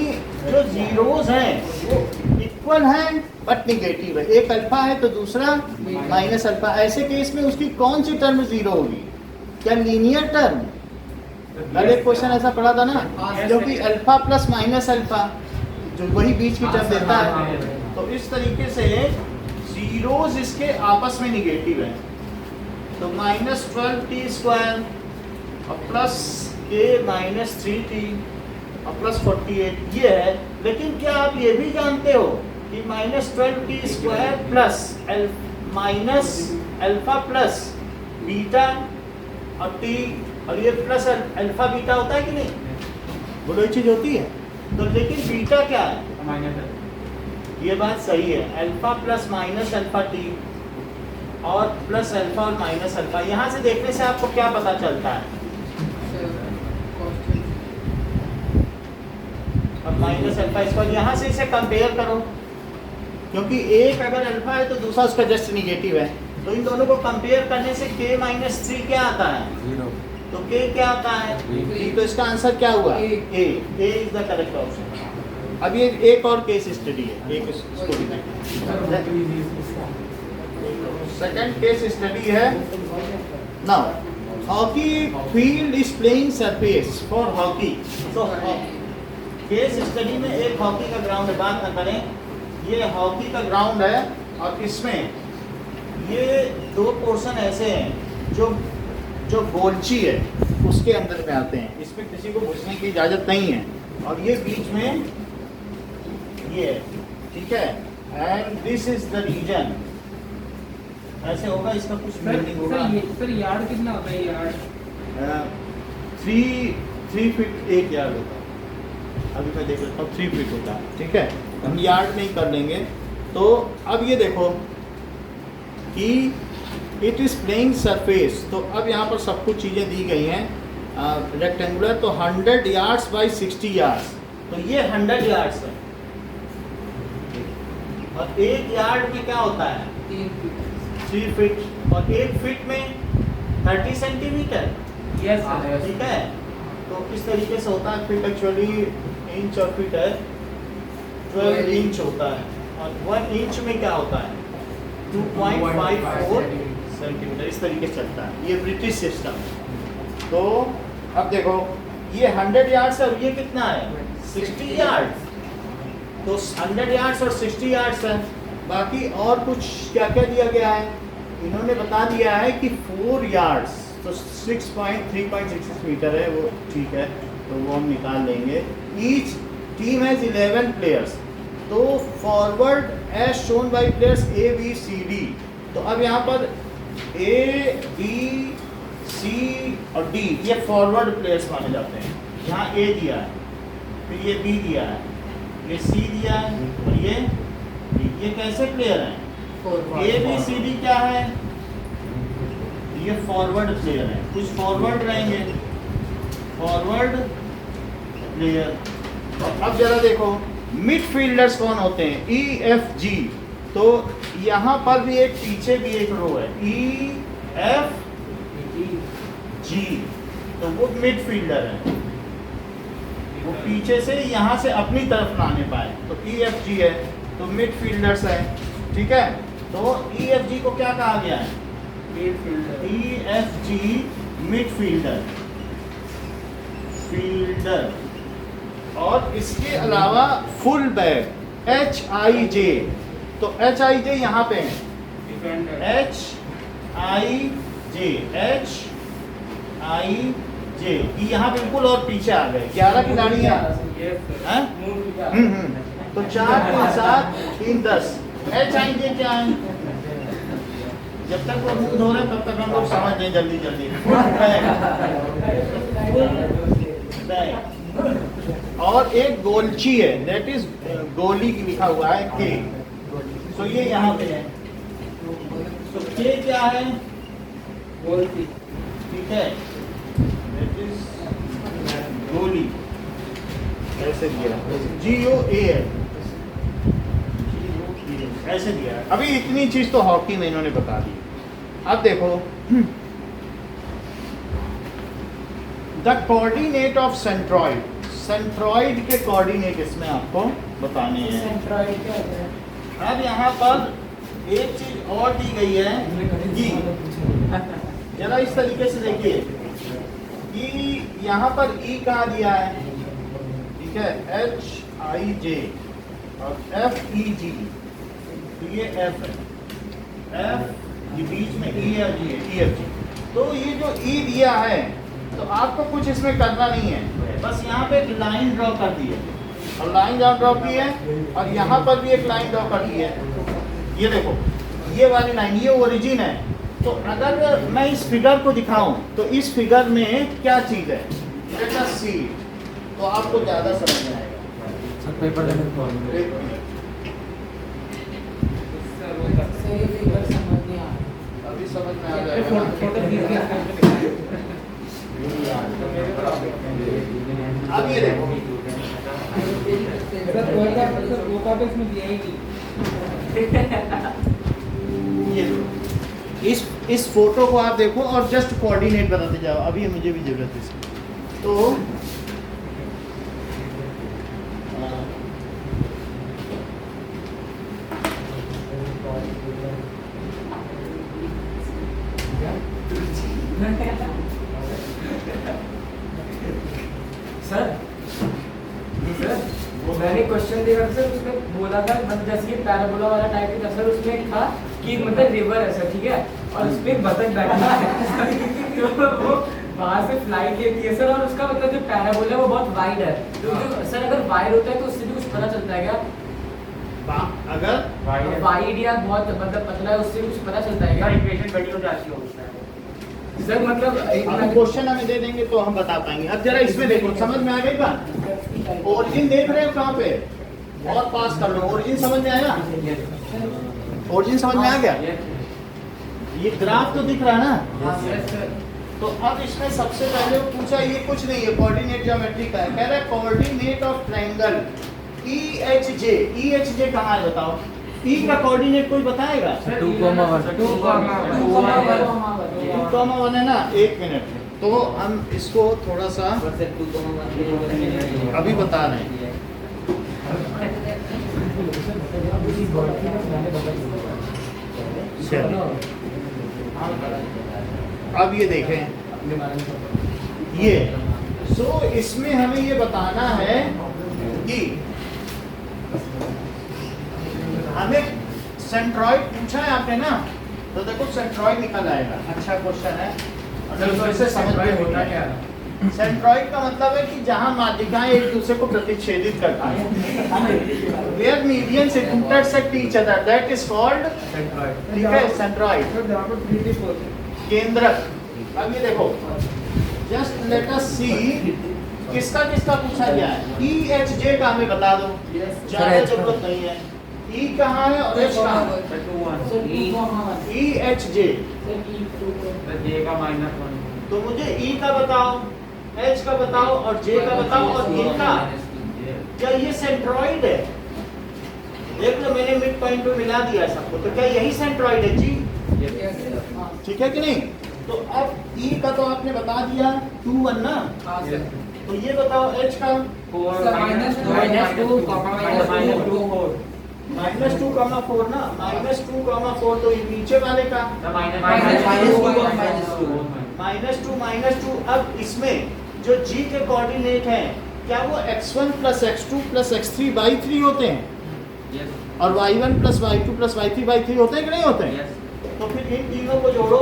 जो जीरोस हैं वो इक्वल हैं बट नेगेटिव है, एक अल्फा है तो दूसरा माइनस अल्फा। ऐसे केस में उसकी कौन सी टर्म जीरो होगी? क्या लीनियर टर्म? कल एक क्वेश्चन ऐसा पढ़ा था ना, क्योंकि अल्फा प्लस माइनस अल्फा जो वही बीच की टर्म देता है। तो इस तरीके से जीरोस इसके आपस में निगेटिव है। तो -12t² और प्लस k - 3t और प्लस 48 ये है। लेकिन क्या आप ये भी जानते हो कि -12t² plus minus alpha plus beta और t और ये प्लस अल्फा बीटा होता है कि नहीं? बोलो, ये चीज़ होती है। तो लेकिन बीटा क्या है? ये बात सही है, alpha plus minus alpha t और प्लस अल्फा और माइनस अल्फा। यहाँ से देखने से आपको क्या पता चलता है? अब माइनस अल्फा स्क्वायर, यहाँ से इसे कंपेयर करो, क्योंकि एक अगर अल्फा है तो दूसरा उसका जस्ट निगेटिव है, तो इन दोनों को कंपेयर करने से k माइनस 3 क्या आता है? 0 तो k क्या आता है? 3। तो इसका आंसर क्या हुआ? A is the correct option. अब ये एक और केस स्टडी है, एक स्टोरी है। सेकंड केस स्टडी है। Now hockey field is playing surface for hockey. तो केस स्टडी में एक हॉकी का ग्राउंड है, बात न करें, ये हॉकी का ग्राउंड है और इसमें ये दो पोर्शन ऐसे हैं जो गोलची है उसके अंदर में आते हैं, इसमें किसी को घुसने की इजाज़त नहीं है, और ये बीच में ये है, ठीक है। And this is the reason, ऐसे होगा, इसका कुछ मीनिंग होगा। सर यार्ड कितना होता है? यार्ड 3 फीट 1 यार्ड होता है। अभी मैं देख लेता हूँ, 3 फीट होता है, ठीक है, हम यार्ड नहीं कर लेंगे। तो अब ये देखो कि इट इज़ प्लेइंग सरफेस, तो अब यहाँ पर सब कुछ चीज़ें दी गई हैं रेक्टेंगुलर, तो 100 यार्ड्स बाई 60 यार्ड्स, तो ये 100 यार्ड्स है, और 1 यार्ड में क्या होता है? 3 फीट, और 1 फीट में 30 सेंटीमीटर। यस ठीक है, तो इस तरीके से होता है। फीट एक्चुअली इंच और फीट है 12 इंच होता है, और 1 इंच में क्या होता है? 2.54 सेंटीमीटर। इस तरीके से चलता है ये ब्रिटिश सिस्टम। तो अब देखो ये 100 यार्ड्स है और ये कितना है? 60 यार्ड्स। तो 100 यार्ड्स और 60 यार्ड्स है। बाकी और कुछ क्या क्या दिया गया है? इन्होंने बता दिया है कि 4 यार्ड्स, तो 3.66 मीटर है, वो ठीक है, तो वो हम निकाल लेंगे। ईच टीम हैज 11 प्लेयर्स, तो forward as shown by players A B C D। तो अब यहाँ पर A B C और D ये फॉरवर्ड प्लेयर्स माने जाते हैं। यहाँ A दिया है, फिर ये B दिया है, ये C दिया है, और ये D। ये कैसे प्लेयर हैं? A B C D क्या है? ये फॉरवर्ड प्लेयर है, कुछ फॉरवर्ड रहेंगे, फॉरवर्ड प्लेयर। और अब जरा देखो मिडफील्डर्स कौन होते हैं? E F G। तो यहाँ पर भी एक, पीछे भी एक रो है, E F G, तो वो मिडफील्डर है, वो पीछे से यहाँ से अपनी तरफ ना आने पाए, तो E F G है, तो मिडफील्डर्स है, ठीक है। तो E F G को क्या कहा गया है? E F G midfielder, fielder. और इसके अलावा full back H I J, तो H I J यहाँ पे है, H I J, H I J, यहाँ बिल्कुल और पीछे आ गए, 11 खिलाड़ी हैं। तो 4 3 7 3 10। H I J क्या है? जब तक वो मुंह धो रहे तब तक हम लोग समझ लें जल्दी जल्दी। और एक गोलची है, दैट इज गोली की लिखा हुआ है के, तो ये यहाँ पे है। तो के क्या है? गोली, ठीक है, दैट इज गोली, ऐसे दिया GOA है, ऐसे दिया है। अभी इतनी चीज तो हॉकी में इन्होंने बता दी। अब देखो the coordinate of centroid, centroid के कोऑर्डिनेट इसमें आपको बताने हैं। सेंट्रॉइड क्या होता है? अब यहाँ पर एक चीज और दी गई है कि जरा इस तरीके से देखिए कि यहाँ पर E कहाँ दिया है, ठीक है, H I J और F E G, तो ये F है, F ये बीच में E और G है, E F G। तो ये जो E दिया है, तो आपको कुछ इसमें करना नहीं है, बस यहाँ पे एक लाइन ड्रॉ कर दी है, और लाइन जहाँ ड्रॉ की है, और यहाँ पर भी एक लाइन ड्रॉ कर दी है। ये देखो ये वाली लाइन, ये ओरिजिन है। तो अगर मैं इस फिगर को दिखाऊं तो इस फिगर में क्या चीज़ है? लेट अस सी, तो आपको ज़्यादा समझ में आएगा। सर पेपर लेने को से ये फिगर समझ नहीं आ रहा। समझ में आ ये जाएगा। फोटो खींच के अब ये देखो, सर वो का तो इसमें दिया ही नहीं। ये लो। इस फोटो को आप देखो और जस्ट कोऑर्डिनेट बताते जाओ। अभी मुझे भी जरूरत है इसकी। तो सर मैंने क्वेश्चन देखा था सर, उसमें बोला था मतलब जैसे कि पैराबोला वाला टाइप का सर, उसमें था कि मतलब रिवर है सर, ठीक है, और उसमें बतख बैठा है तो वो वहाँ से फ्लाइट लेती है सर, और उसका मतलब जो पैराबोला है वो बहुत वाइड है, तो जो सर अगर वाइड होता है तो उससे भी कुछ पता चलता है क्या? अगर वाइड या बहुत मतलब पतला है उससे कुछ पता चलता है क्या? इक्वेशन बड़ी हो जाती है सर मतलब अब क्वेश्चन हमें दे देंगे तो हम बता पाएंगे। अब जरा इसमें देखो, समझ में आ गई बात? ओरिजिन देख रहे हो कहाँ पे? और पास कर लो। ओरिजिन समझ में आया? ओरिजिन समझ में आ गया? ये ग्राफ तो दिख रहा है ना? तो अब इसमें सबसे पहले वो पूछा, ये कुछ नहीं है, कोऑर्डिनेट ज्योमेट्री का है। कह रहा है coordinate of triangle EHJ। EHJ कहाँ है बताओ? E का कोऑर्डिनेट कोई बताएगा? 2,1 2,1 है ना? एक मिनट, तो हम इसको थोड़ा सा अभी बता रहे हैं। चलिए, अब ये देखें, ये इसमें हमें ये बताना है कि हमें सेंट्रॉइड पूछा है आपने ना, तो देखो सेंट्रॉइड निकल आएगा। अच्छा क्वेश्चन है, और इसे समझ में होता क्या है। सेंट्रॉइड का मतलब है कि जहां माध्यिकाएं एक दूसरे को प्रतिच्छेदित करती हैं, where medians intersect each other, that is called centroid. ठीक है, सेंट्रॉइड केंद्रक। अब ये देखो, जस्ट लेट अस सी किसका किसका पूछा गया है। EHJ का हमें बता दो, ज्यादा जरूरत नहीं है। E कहाँ है और H कहाँ है? EHJ, तो मुझे E का बताओ, H का बताओ और J का बताओ और A का। क्या ये सेंट्रॉइड है? देख लो, मैंने मिड पॉइंट पे मिला दिया सबको, तो क्या यही सेंट्रॉइड है जी? ठीक है कि नहीं? तो अब E का तो आपने बता दिया 2,1 ना, तो ये बताओ H का -2,4 ना, -2,4, तो ये नीचे वाले का -2। अब इसमें जो G के कोऑर्डिनेट हैं, क्या वो x1 + x2 + x3 by 3 होते हैं? और y1 + y2 + y3 by 3 होते हैं कि नहीं होते हैं? तो फिर इन तीनों को जोड़ो,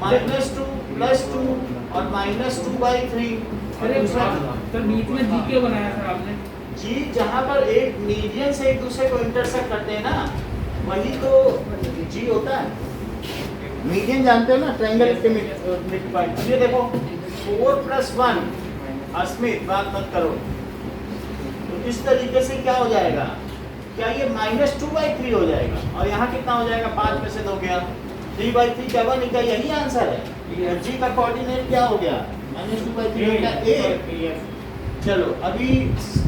-2 + 2 और -2/3। अरे सर बीच में जी क्यों बनाया सर आपने? जी जहाँ पर एक मीडियन से एक दूसरे को इंटरसेक्ट करते हैं ना, वही तो जी होता है। मीडियन जानते हो ना, ट्रायंगल के मिड पॉइंट। ये देखो 4 + 1, अस्मित बात मत करो। तो इस तरीके से क्या हो जाएगा? क्या ये -2/3 हो जाएगा? और यहाँ कितना हो जाएगा? 5 में से 2 गया, 3/3 क्या 1 का, यही आंसर है। जी का कोऑर्डिनेट क्या हो गया? -2/3 हो गया A। चलो अभी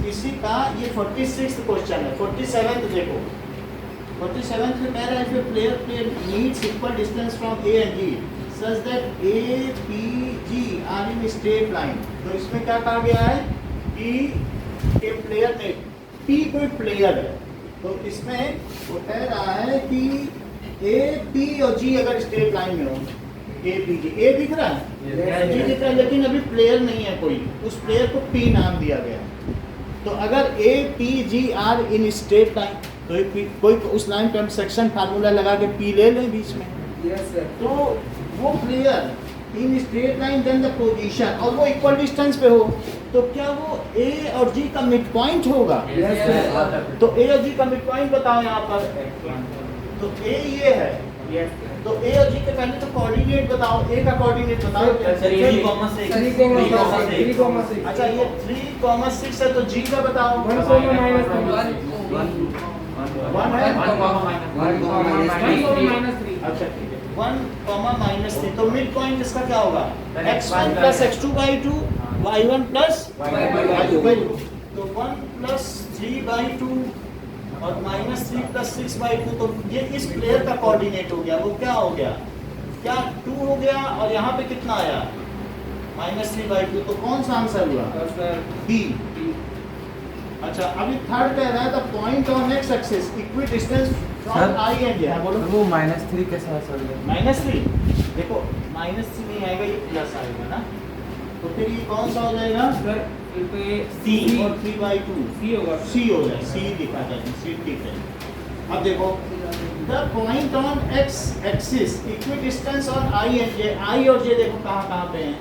इसी का ये 46th क्वेश्चन है। 47th देखो, 47th में कह रहा है if a player meets equal distance from A and G such that A, P, G are in straight line। तो इसमें क्या कहा गया है कि एक प्लेयर ने, P कोई प्लेयर है, तो इसमें वो कह रहा है कि A, P और G अगर स्ट्रेट लाइन में हो, A, P, G, A दिख रहा है, G दिख रहा है, लेकिन अभी प्लेयर नहीं है कोई, उस प्लेयर को P नाम दिया गया। तो अगर A, P, G are in straight line, तो कोई उस लाइन पे हम सेक्शन फार्मूला लगा के P ले लें बीच में। तो वो player in straight line then the position, और वो इक्वल डिस्टेंस पे हो, तो क्या वो A और G का मिड पॉइंट होगा? तो A और G का मिड पॉइंट बताओ यहाँ पर। तो A ये है, तो A और G के पहले तो कोऑर्डिनेट बताओ, A का कोऑर्डिनेट बताओ। अच्छा ये 3,6 है, तो G का बताओ। 1 है, अच्छा ठीक है। 1 कॉमा -3, तो मिड पॉइंट इसका क्या होगा x1 plus x2 by 2 y1 plus y2 by 2, तो 1 प्लस 3 बाई 2 और -3 प्लस 6 बाई 2, तो ये इस प्लेयर का कोऑर्डिनेट हो गया, वो क्या हो गया, क्या 2 हो गया, और यहाँ पे कितना आया -3 बाई 2, तो कौन सा आंसर हुआ सर B। अच्छा, अभी थर्ड कह रहा है the point on x axis equidistant from sir, I and J, बोलो वो -3 कैसा है सर? -3, देखो -3 नहीं आएगा, ये प्लस आएगा ना, तो फिर ये कौन सा हो जाएगा सर ये तो ये C और 3/2 सी होगा C हो जाए, C लिखा जाए, C ठीक है। अब देखो the point on x axis equi distance on I and J, I और J देखो कहाँ पे हैं,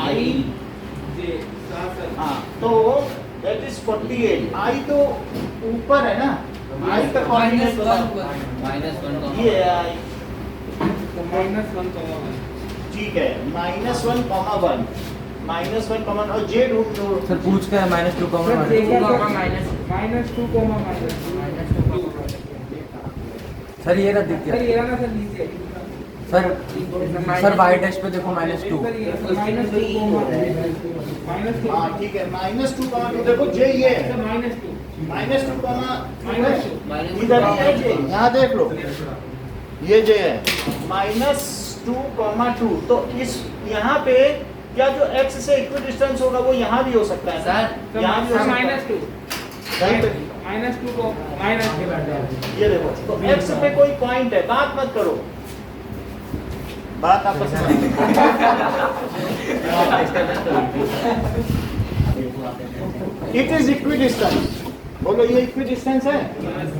I जे सर हाँ, तो दैट इज 48, I तो ऊपर है ना, I का कोऑर्डिनेट बताओ, ये है I, तो -1, ठीक है, -1, -1, और J ढूंढ लो। सर पूछ क्या है -2 सर देखिए सर ये रहा दिख सर गया ये रहा ना सर नीचे सर वाई डैश पे देखो -2 हाँ ठीक है, -2, देखो J ये है, -2, इधर ही है J, यहाँ देख लो, ये J है, -2, तो इस यहाँ पे क्या जो x से इक्वी डिस्टेंस होगा वो यहाँ भी हो सकता है सर, यहाँ भी हो सकता है, -2 कहीं पे -2 को माइनस ये देखो, तो x पे कोई पॉइंट है, बात मत करो, बात आपस में इट इज इक्वी डिस्टेंस, बोलो ये इक्वी डिस्टेंस है,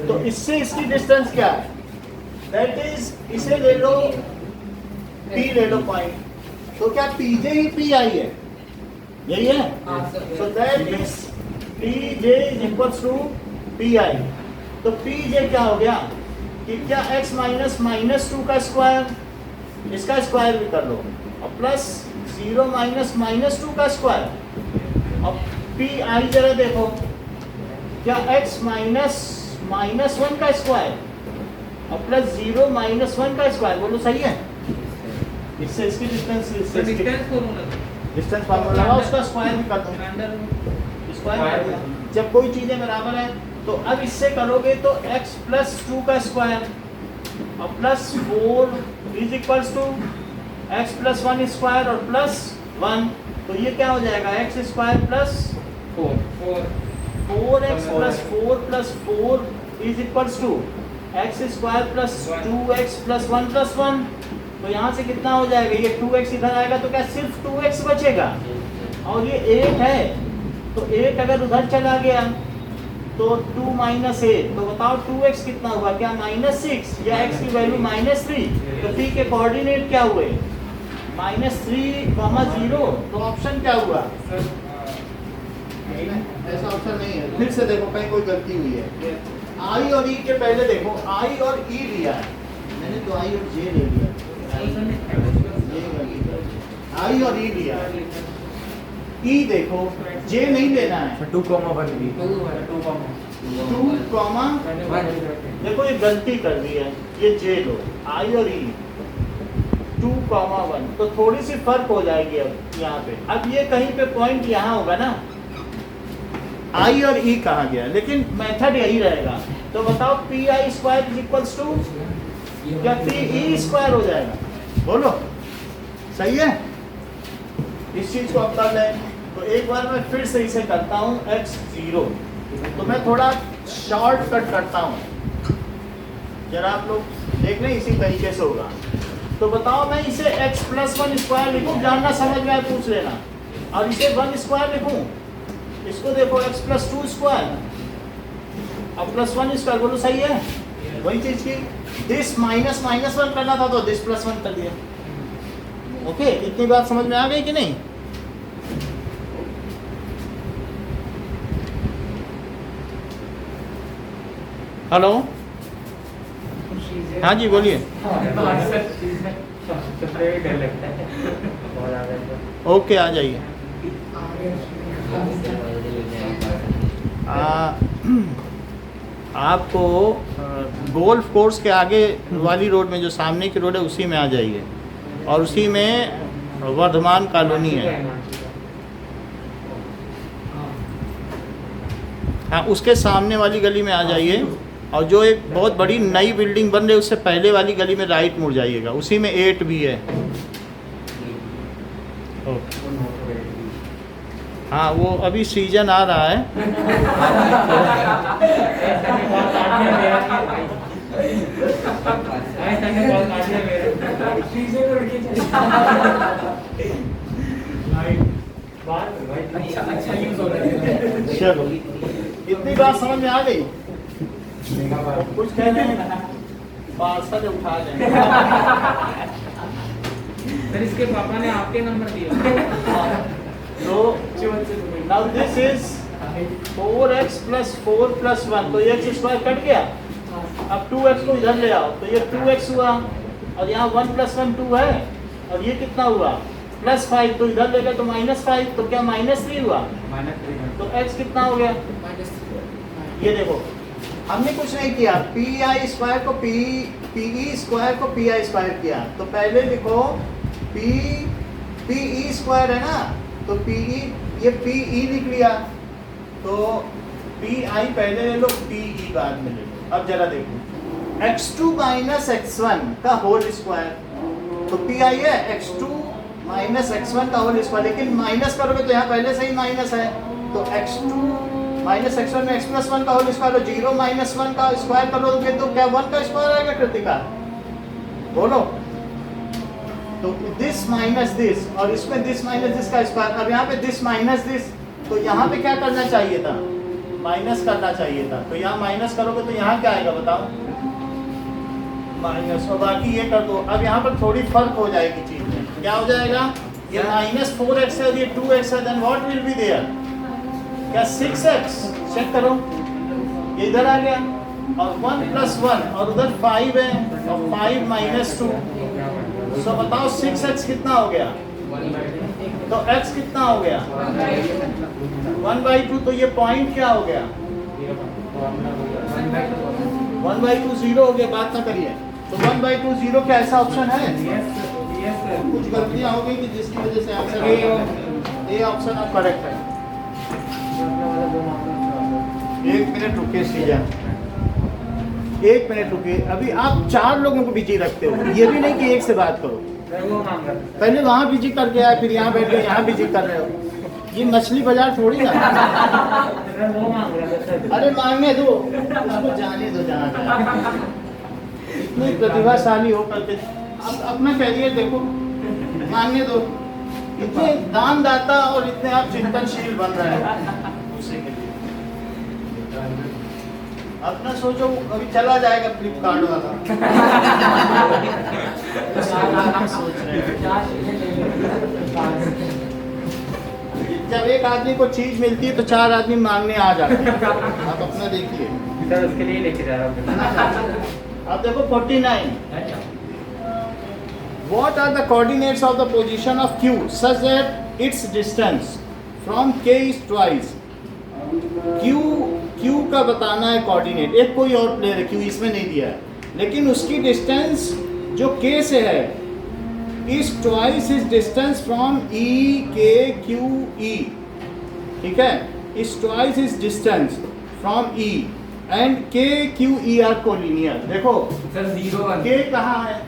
तो इससे इसकी डिस्टेंस क्या है, दैट इज, इसे ले लो P ले लो पॉइंट, तो क्या PJ ही PI है, यही है, so that is PJ is equals to PI, तो PJ क्या हो गया कि क्या x माइनस -2 का स्क्वायर, इसका स्क्वायर भी कर लो, और प्लस 0 माइनस -2 का स्क्वायर, अब PI जरा देखो, क्या x माइनस -1 का स्क्वायर और प्लस 0 -1 का स्क्वायर, बोलो सही है, इससे इसकी डिस्टेंस, इससे डिस्टेंस को ना डिस्टेंस फार्मूला लगा, उसका स्क्वायर भी कर दो, अंडर स्क्वायर कर दिया। जब कोई चीजें बराबर है तो अब इससे करोगे तो x प्लस 2 का स्क्वायर और plus 4 is equals to x plus 1 square और प्लस 1, तो ये क्या हो जाएगा, x square plus 4x plus 4 is equals to x square plus 2x plus 1 plus 1, तो यहाँ से कितना हो जाएगा, ये 2x इधर आएगा तो क्या सिर्फ 2x बचेगा, और ये 8 है, तो 8 अगर उधर चला गया तो 2 माइनस 8, तो बताओ 2x कितना हुआ, क्या -6 या x की वैल्यू -3, तो t के कोऑर्डिनेट क्या हुए -3, 0, तो ऑप्शन क्या हुआ, ऐसा ऑप्शन नहीं है, फिर से देखो कहीं कोई गलती हुई है, I और E के पहले देखो, I और E लिया है मैंने, तो I और J ले लिया, I और E लिया, E देखो, J नहीं लेना है, 2,1 भी 2, देखो ये गलती कर दी है, ये J लो, I और E 2,1, तो थोड़ी सी फर्क हो जाएगी अब यहाँ पे, अब ये कहीं पे पॉइंट यहाँ होगा ना, I और E कहाँ गया, लेकिन मेथड यही रहेगा, तो बताओ PI square is equals to क्या PE स्क्वायर हो जाएगा, बोलो सही है, इस चीज को अब कर लें, तो एक बार मैं फिर से इसे करता हूँ x0, तो मैं थोड़ा शॉर्टकट करता हूँ, जरा आप लोग देख लें इसी तरीके से होगा, तो बताओ मैं इसे x प्लस 1 स्क्वायर लिखूँ, जानना समझ में आए पूछ लेना, और इसे 1 स्क्वायर लिखूँ, इसको देखो x प्लस 2 स्क्वायर और प्लस 1 स्क्वायर, बोलो सही है, वही चीज की दिस -1 करना था तो दिस +1 कर दिया, ओके, इतनी बात समझ में आ गई कि नहीं, हेलो, हाँ जी बोलिए, ओके आ जाइए, आपको गोल्फ कोर्स के आगे वाली रोड में, जो सामने की रोड है उसी में आ जाइए, और उसी में वर्धमान कॉलोनी है। हाँ, उसके सामने वाली गली में आ जाइए, और जो एक बहुत बड़ी नई बिल्डिंग बन रही है उससे पहले वाली गली में राइट मुड़ जाइएगा, उसी में 8 भी है। हाँ, वो अभी सीजन आ रहा है। अच्छा यूज हो रहा है। चलो, इतनी बात समझ में आ गई? कुछ कहते हैं पार्सल उठा लें। सर इसके पापा ने आपके नंबर दिया। तो नाउ दिस इज 4x + 4 + 1, तो x स्क्वायर कट गया। अब 2x को इधर ले आओ, तो ये 2x हुआ, और यहाँ 1 + 1 2 है, और ये कितना हुआ +5, तो इधर ले गए तो -5, तो क्या -3 हुआ? तो x कितना हो गया? ये देखो, हमने कुछ नहीं किया, pi² को pe² को pi² किया, तो पहले लिखो pe² है ना, तो pe ये pe लिख लिया, तो pi पहले ले लो, pe बाद में ले लो। अब जरा देखो, x2 - x1 का होल स्क्वायर, तो pi है x2 - x1 का होल स्क्वायर, लेकिन माइनस करोगे तो यहाँ पहले से ही माइनस है, तो x2 - x1 में x + 1 का होल स्क्वायर, 0 - 1 का स्क्वायर करोगे तो क्या 1 का स्क्वायर आएगा कृतिका? बोलो। तो दिस माइनस दिस, और इसमें दिस माइनस दिस का स्क्वायर, अब यहाँ पे दिस माइनस दिस, तो यहाँ पे क्या करना चाहिए था? माइनस करना चाहिए था, तो यहाँ माइनस करोगे तो यहाँ क्या आएगा बताओ? माइनस, और बाकी ये कर दो। अब यहाँ पर थोड़ी फर्क हो जाएगी चीज में, क्या हो जाएगा? ये -4x है और ये 2x है, then what will be there? क्या 6x? चेक करो, ये इधर आ गया, और 1 + 1, और उधर 5 है, और 5 - 2, सो बताओ 6x कितना हो गया? तो x कितना हो गया? 1/2, तो ये पॉइंट क्या हो गया? 1/2 0 हो गया, बात ना करिए। तो 1/2 0 क्या ऐसा ऑप्शन है? कुछ गलतियां हो गई कि जिसकी वजह से आंसर ए ऑप्शन अब करेक्ट है। 1 मिनट रुकिए सीजन, 1 मिनट रुकिए, अभी आप 4 लोगों को बिजी रखते हो, ये भी नहीं कि एक से बात करो। पहले वहाँ बिजी करके आए, फिर यहाँ बैठ गए, यहाँ बिजी कर रहे हो। ये मछली बाजार थोड़ी ना। अरे मांगने दो उसको, जाने दो जहाँ जाए। इतनी प्रतिभाशाली हो करके अब अपना कैरियर देखो, मांगने दो। इतने दानदाता और इतने आप चिंतनशील बन रहे हो उसी के लिए। अपना सोचो, अभी चला जाएगा फ्लिपकार्ट वाला। सोच रहे जब एक आदमी को चीज मिलती है तो 4 आदमी मांगने आ जाते हैं। आप अपना देखिए सर, उसके लिए लेके जा रहा हूँ। अब देखो 49, what are the coordinates of the position of q such that its distance from k is twice? q का बताना है कोऑर्डिनेट, एक कोई और प्लेयर है, q इसमें नहीं दिया है, लेकिन उसकी डिस्टेंस जो k से है is twice his distance from e k q e, ठीक है, is twice his distance from e and k q e are collinear। देखो सर 0 1 k कहाँ है?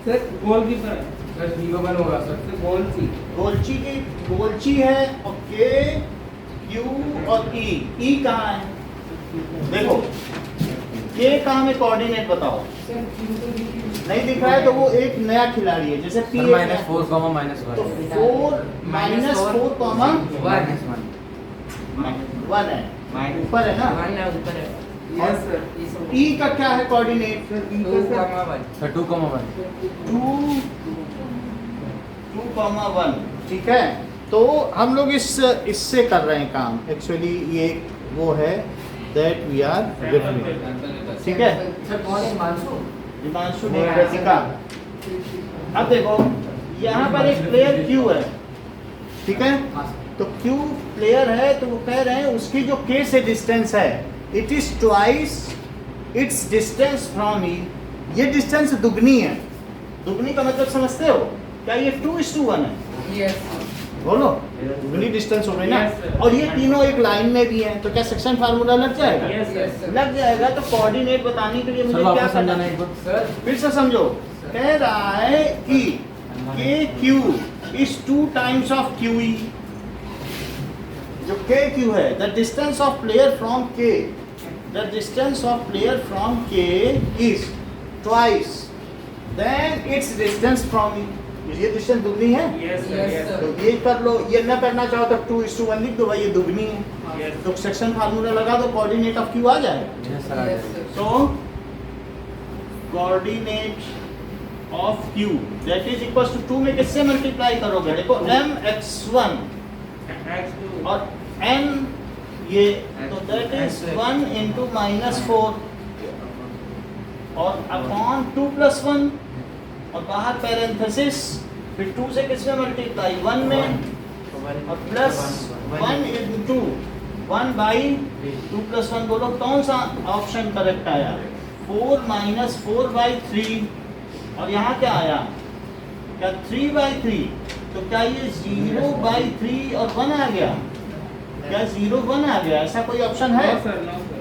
सर गोलकीपर है। सर 0 1 होगा सर। गोलची है, और के क्यू और ई कहाँ है? देखो के कहाँ में कोऑर्डिनेट बताओ, नहीं दिख रहा है तो वो एक नया खिलाड़ी है, जैसे पी -4, -1 तो 4 - 4, -1 है, ऊपर है ना। ऊपर है। Yes sir. ई का क्या है कोऑर्डिनेट? 2,1, ठीक है। तो हम लोग इससे कर रहे हैं काम, एक्चुअली ये वो है दैट वी आर रिफरिंग, ठीक है। सर कौन है? हिमांशु? हिमांशु ने कृतिका। अब देखो यहाँ पर एक प्लेयर क्यू है, ठीक है, तो क्यू प्लेयर है, तो वो कह रहे हैं उसकी जो के से डिस्टेंस है it is twice its distance from E, ये डिस्टेंस दुगनी है। दुगनी का मतलब समझते हो क्या? ये 2:1 है। Yes. बोलो, दुगनी डिस्टेंस हो गई ना। Yes, sir. और ये तीनों एक लाइन में भी हैं, तो क्या सेक्शन फार्मूला लग जाएगा? Yes, sir. Yes, sir. लग जाएगा। तो कोऑर्डिनेट बताने के लिए सर मुझे क्या वापस करना समझाना है? एक बार। Sir. फिर से समझो, कह रहा है कि KQ is 2 times of QE। जो KQ है, the distance of player from K, the distance of player from K is twice then its distance from E। ये डिस्टेंस दुगनी है। Yes, sir. Yes, Yes, sir. तो ये कर लो, ये न करना चाहो तो 2:1 लिख दो भाई, ये दुगनी है। Yes. तो सेक्शन फार्मूला लगा दो, कोऑर्डिनेट ऑफ Q आ जाएगा। Yes, sir, आ Yes, जाएगा। sir. So coordinate of Q that is equals to 2 में किससे मल्टीप्लाई करोगे? देखो mx1 X2. और n ये, तो that is 1 into -4 और अपॉन 2 + 1 और बाहर पैरेंथेसिस, फिर 2 से किसमें मल्टीप्लाई? 1 में, और प्लस 1 into 1/2 + 1। बोलो कौन सा ऑप्शन करेक्ट आया? 4 - 4/3 और यहाँ क्या आया? क्या 3/3? तो क्या ये 0/3 और 1 आ गया? क्या 0 1 आ गया? ऐसा कोई ऑप्शन है? No, sir. No, sir.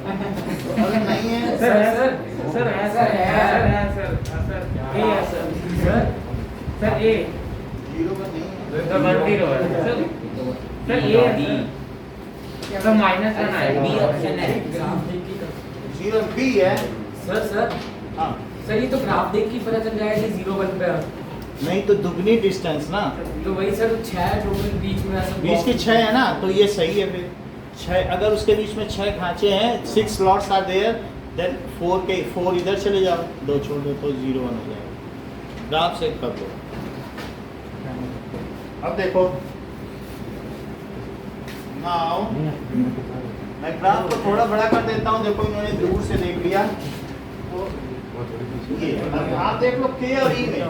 अगर नहीं है Sir, Sir, sir. sir. Sir, है, Sir, sir. है. Sir, है, sir. Sir. A है, sir. Sir. Sir, A. 0 का नहीं है। Sir, 1 0 है. Sir, sir, A है, sir. Sir, -1 आएगा. B option है. ग्राफ देख के कर- 0 B है। सर हाँ, सर ये तो ग्राफ देख के पता चल जाएगा कि 0 1 पे है। नहीं तो दुगनी डिस्टेंस ना, तो वही सर 6 टोटल बीच में ऐसा बीच के 6 है ना, तो ये सही है। फिर 6, अगर उसके बीच में 6 खांचे हैं, 6 स्लॉट्स आर देयर, देन 4 इधर चले जाओ, 2 छोड़ दो तो 0 1 हो जाएगा। ग्राफ सेट कर दो। अब देखो, नाउ मैं ग्राफ को थोड़ा बड़ा कर देता हूँ। देखो इन्होंने दूर से देख लिया, तो ये अब आप देख लो K और E में,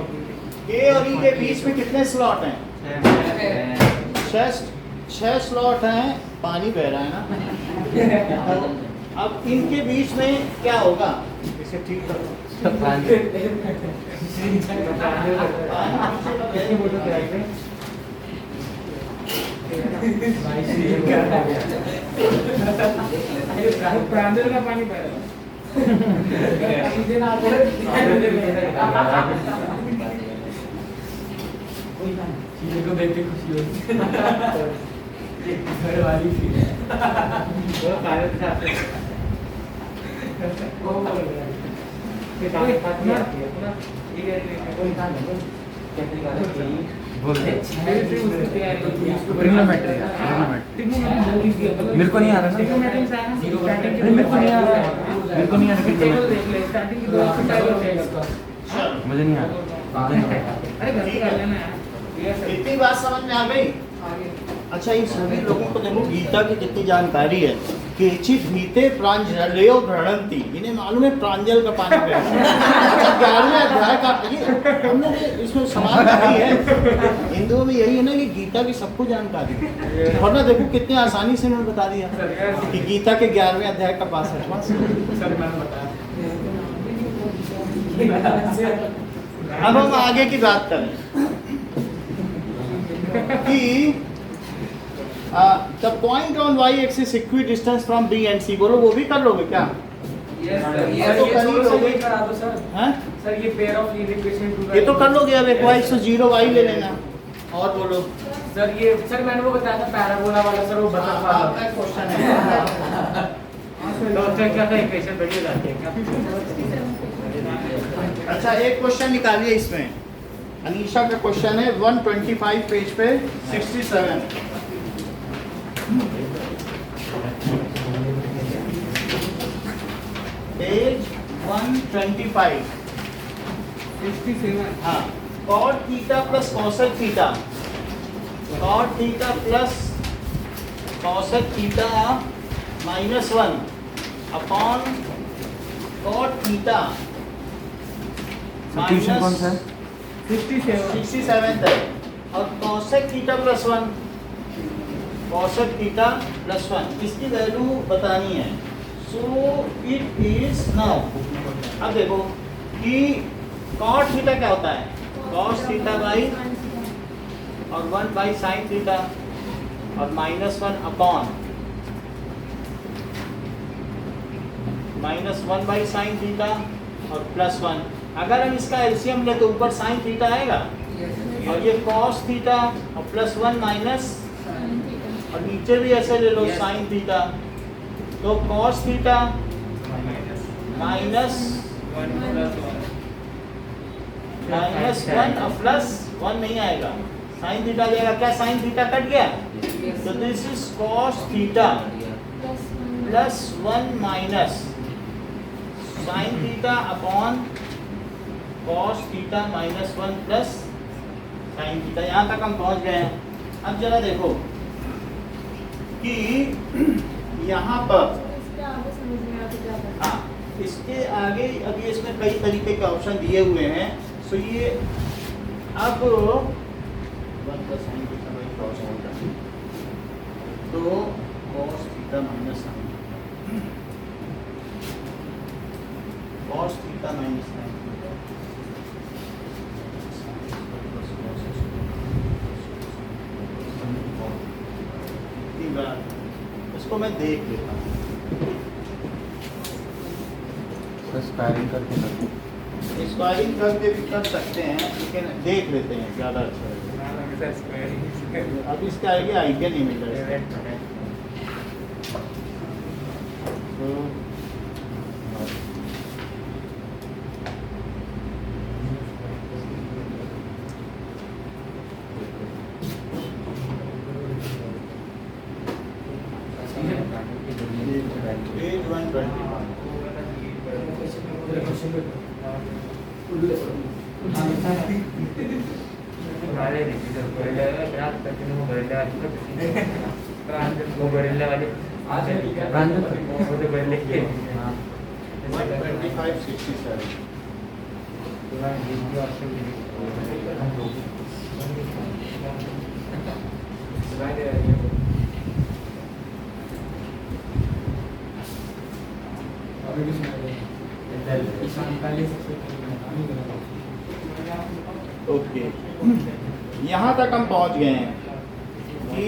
K और E के बीच में कितने स्लॉट हैं? 6 स्लॉट हैं। पानी बह रहा है ना। तो अब इनके बीच में क्या होगा? इसे ठीक करो। प्रांजल का पानी बह रहा है. को देख के खुशी होती है। घर वाली थी। वो कार्य के साथ है. वो बोल रहा है। ये काम पास में आती है ना. ये कोई काम नहीं. बोल दे। मेरे को नहीं आ रहा ना। मेरे को नहीं आ रहा। मेरे को नहीं आ रहा। मुझे नहीं आ रहा। अरे घर पे कर लेना यार. इतनी बात समझ में आ गई? अच्छा, इन सभी लोगों को देखो गीता की कितनी जानकारी है। केचित भीते प्रांजलयो भ्रणंति, इन्हें मालूम है प्रांजल का पानी पे। अच्छा, 11वें अध्याय का ये हमने इसमें समानता की है। हिंदुओं में यही है ना कि गीता की सबको जानकारी है। और ना देखो कितने आसानी से उन्होंने बता दिया कि गीता के 11वें अध्याय का 62वां सर मैंने बताया। अब हम आगे की बात करें कि the point on Y axis equidistant from B and C. बोलो वो भी कर लोगे क्या? ये तो कर ही लोगे। करा दो सर। हैं? सर ये पेयर ऑफ लीनियर इक्वेशन ये तो कर लोगे। अब एक वाई से 0 वाई ले लेना। और बोलो। सर ये सर मैंने वो बताया था पैराबोला वाला सर वो बता आपका क्वेश्चन है। तो क्या था इक्वेशन बढ़िया जाती है क्या? अच्छा, एक क्वेश्चन निकालिए इसमें। अनीशा का क्वेश्चन है 125 पेज पे 67। पेज 125। 67. हाँ, cot theta plus cosec theta, cot theta plus cosec theta -1 upon cot theta tuition कौन सा है? 67 है। और cosec theta plus 1, cosec theta plus 1 इसकी वैल्यू बतानी है। सो इट इज नाउ, अब देखो कि cot थीटा क्या होता है, cos थीटा बाई और 1 बाई साइन थीटा और -1 अपॉन -1 बाई साइन थीटा और +1। अगर हम इसका एलसीएम ले तो ऊपर साइन थीटा आएगा और ये cos थीटा और +1 माइनस, और नीचे भी ऐसे ले लो साइन थीटा, तो cos थीटा माइनस -1 और +1 नहीं आएगा, साइन थीटा जाएगा। क्या साइन थीटा कट गया? तो this is cos theta +1 minus sine theta upon cos theta -1 plus sine theta. यहाँ तक हम पहुँच गए हैं। अब जरा देखो कि यहाँ पर इसके आगे समझ में आता क्या करना है। हाँ, इसके आगे अभी इसमें कई तरीके के ऑप्शन दिए हुए हैं। सो ये अब 1 plus sine theta by cos theta, तो cos theta minus sine cos theta minus sine theta, तीन बार इसको मैं देख लेता हूँ। स्क्वायरिंग करके करते स्क्वायरिंग करके भी कर सकते हैं, लेकिन देख लेते हैं ज़्यादा अच्छा है। अब इसका आइडिया नहीं मिल रहा है। तो पेज 121 12567 ओके, यहाँ तक हम पहुँच गए हैं कि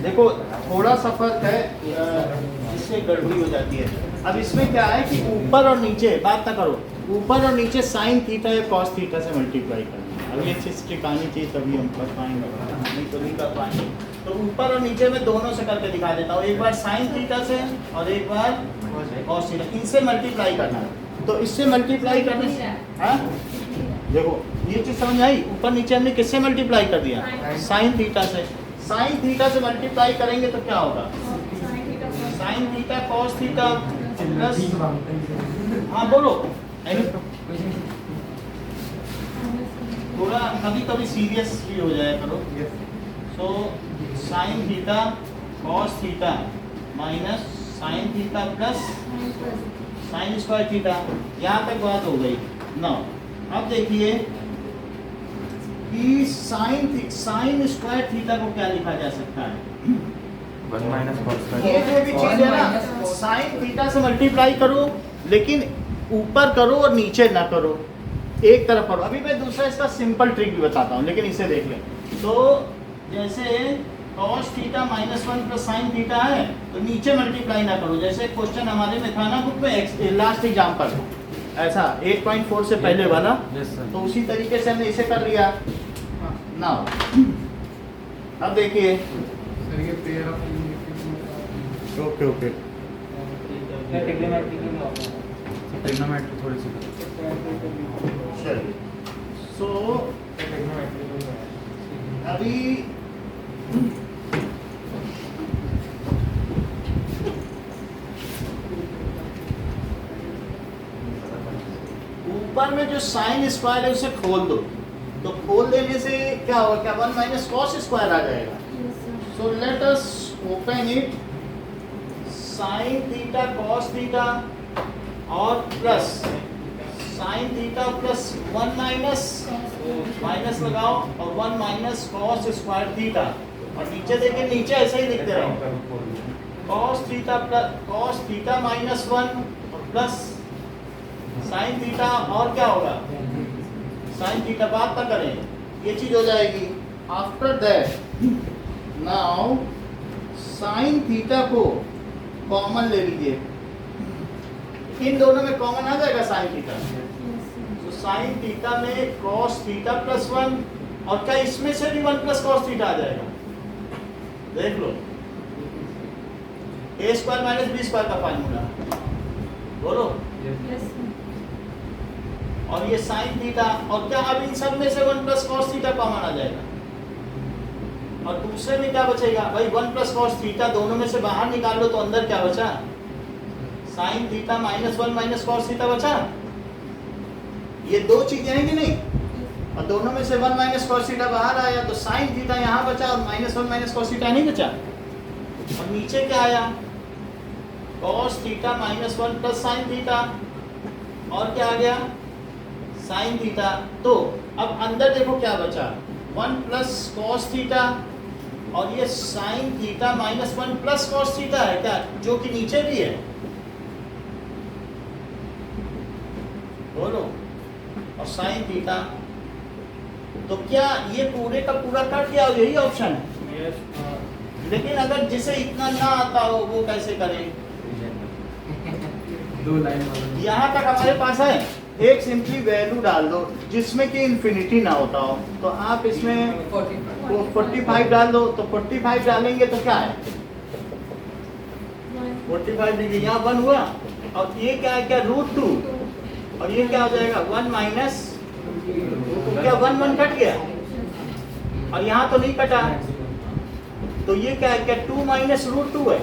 देखो थोड़ा सा फर्क है, इससे गड़बड़ी हो जाती है। अब इसमें क्या है कि ऊपर और नीचे बात ना करो, ऊपर और नीचे साइन थीटा या कॉस थीटा से मल्टीप्लाई करना है। अब ये चीज़ ठिकानी चाहिए तभी हम कर पाएंगे, नहीं तो नहीं कर पाएंगे। तो ऊपर और नीचे मैं दोनों से करके दिखा देता हूँ, एक बार साइन थीटा से और एक बार कॉस थीटा, इनसे मल्टीप्लाई करना है। तो इससे मल्टीप्लाई करने से हाँ देखो ये चीज़ समझ आई, ऊपर नीचे हमने किससे मल्टीप्लाई कर दिया, साइन थीटा से। साइन थीटा से मल्टीप्लाई करेंगे तो क्या होगा, sign theta cos theta plus, हाँ बोलो, थोड़ा कभी कभी सीरियस भी हो जाया करो। So sine theta cos theta minus sine theta plus sine square theta, यहाँ तक बात हो गई ना। अब देखिए कि साइन स्क्वायर थीटा को क्या लिखा जा सकता है, 1 माइनस cos ये जो भी चीज है ना, साइन थीटा से मल्टीप्लाई करो लेकिन ऊपर करो और नीचे ना करो, एक तरफ करो। अभी मैं दूसरा इसका सिंपल ट्रिक भी बताता हूँ, लेकिन इसे देख लें। तो जैसे cos theta -1 plus sine theta है तो नीचे मल्टीप्लाई ना करो, जैसे क्वेश्चन हमारे में था ना बुक में लास्ट एग्जाम्पल ऐसा 8.4 से पहले वाला, तो उसी तरीके से हमने इसे कर लिया ना। अब देखिए ओके ओके ट्रिग्नोमेट्री थोड़ी सी चलिए। सो अभी ऊपर में जो साइन स्क्वायर है उसे खोल दो, तो खोल देने से क्या होगा, क्या 1 माइनस कॉस स्क्वायर आ जाएगा। So let us open it, sine theta cos theta और plus sine theta plus 1 minus लगाओ और 1 माइनस कॉस स्क्वायर थीटा, और नीचे देखिए नीचे ऐसे ही लिखते रहो cos theta minus 1 plus sine theta और क्या होगा साइन थीटा। बात ना करें, ये चीज हो जाएगी। After that now sine theta को कॉमन ले लीजिए, इन दोनों में कॉमन आ जाएगा साइन थीटा। तो साइन थीटा में cos थीटा प्लस 1 और क्या इसमें से भी 1 प्लस cos थीटा आ जाएगा। देख लो a square minus B square का फार्मूला बोलो। और ये साइन थीटा और क्या अब इन सब में से 1 प्लस cos थीटा कॉमन आ जाएगा। और दूसरे में क्या बचेगा भाई 1 प्लस cos थीटा, दोनों में से बाहर निकाल लो तो अंदर क्या बचा sign theta minus 1 minus cos theta बचा। ये दो चीजें हैं कि नहीं, और दोनों में से 1 माइनस cos थीटा बाहर आया तो साइन थीटा यहाँ बचा और माइनस 1 माइनस cos थीटा नहीं बचा। और नीचे क्या आया cos theta minus 1 plus sine theta और क्या आ गया साइन थीटा। तो अब अंदर देखो क्या बचा 1 प्लस cos थीटा और ये sign theta minus 1 plus cos theta है क्या, जो कि नीचे भी है बोलो। और साइन थीटा तो क्या ये पूरे का पूरा कट गया, यही ऑप्शन है। लेकिन अगर जिसे इतना ना आता हो वो कैसे करे। दो लाइन यहाँ तक हमारे पास है, एक सिंपली वैल्यू डाल दो जिसमें कि इन्फिनिटी ना होता हो। तो आप इसमें 45 डाल दो, तो 45 डालेंगे तो क्या है 45 डिग्री, यहाँ 1 हुआ और ये क्या है क्या √2 और ये क्या हो जाएगा 1 माइनस, क्या 1 1 कट गया और यहाँ तो नहीं कटा, तो ये क्या है क्या 2 माइनस √2 है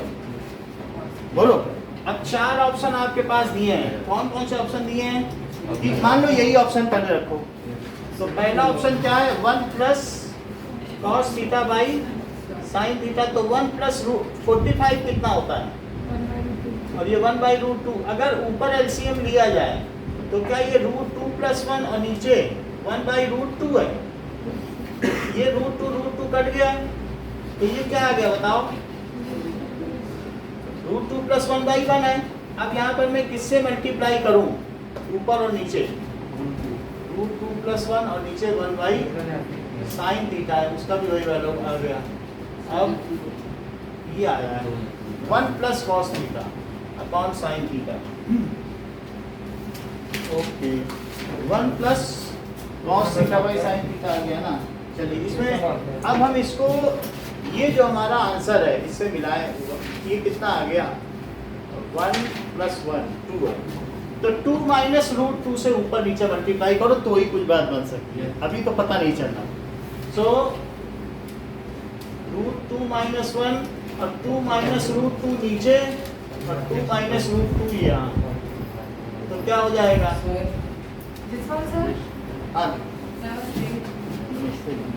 बोलो। अब 4 ऑप्शन आपके पास दिए हैं, कौन कौन से ऑप्शन दिए हैं कि मान लो यही ऑप्शन पहले रखो। तो पहला ऑप्शन क्या है 1 plus cos theta by sine theta, तो 1 प्लस 45 कितना होता है और ये 1 बाई √2। अगर ऊपर एलसीएम लिया जाए तो क्या ये √2 प्लस 1 और नीचे 1 बाई √2 है, ये √2 कट गया तो ये क्या आ गया बताओ √2 प्लस 1 बाई 1 है। अब यहाँ पर मैं किससे मल्टीप्लाई करूँ ऊपर और नीचे, √2 प्लस 1 और नीचे 1 बाई साइन थीटा है, उसका भी वही वैल्यू आ गया। अब ये आया है 1 plus cos theta upon sine theta. Okay 1 plus cos theta by sine theta आ गया ना। चलिए इसमें अब हम इसको, ये जो हमारा आंसर है इससे मिलाएं, ये कितना आ गया 1 प्लस 1 2 है, तो 2 माइनस √2 से ऊपर नीचे मल्टीप्लाई करो तो ही कुछ बात बन सकती है, अभी तो पता नहीं चलना। सो √2 माइनस 1 और 2 माइनस √2 नीचे और 2 माइनस √2 यहाँ, तो क्या हो जाएगा This one, sir? हाँ That was great. कैसे सर?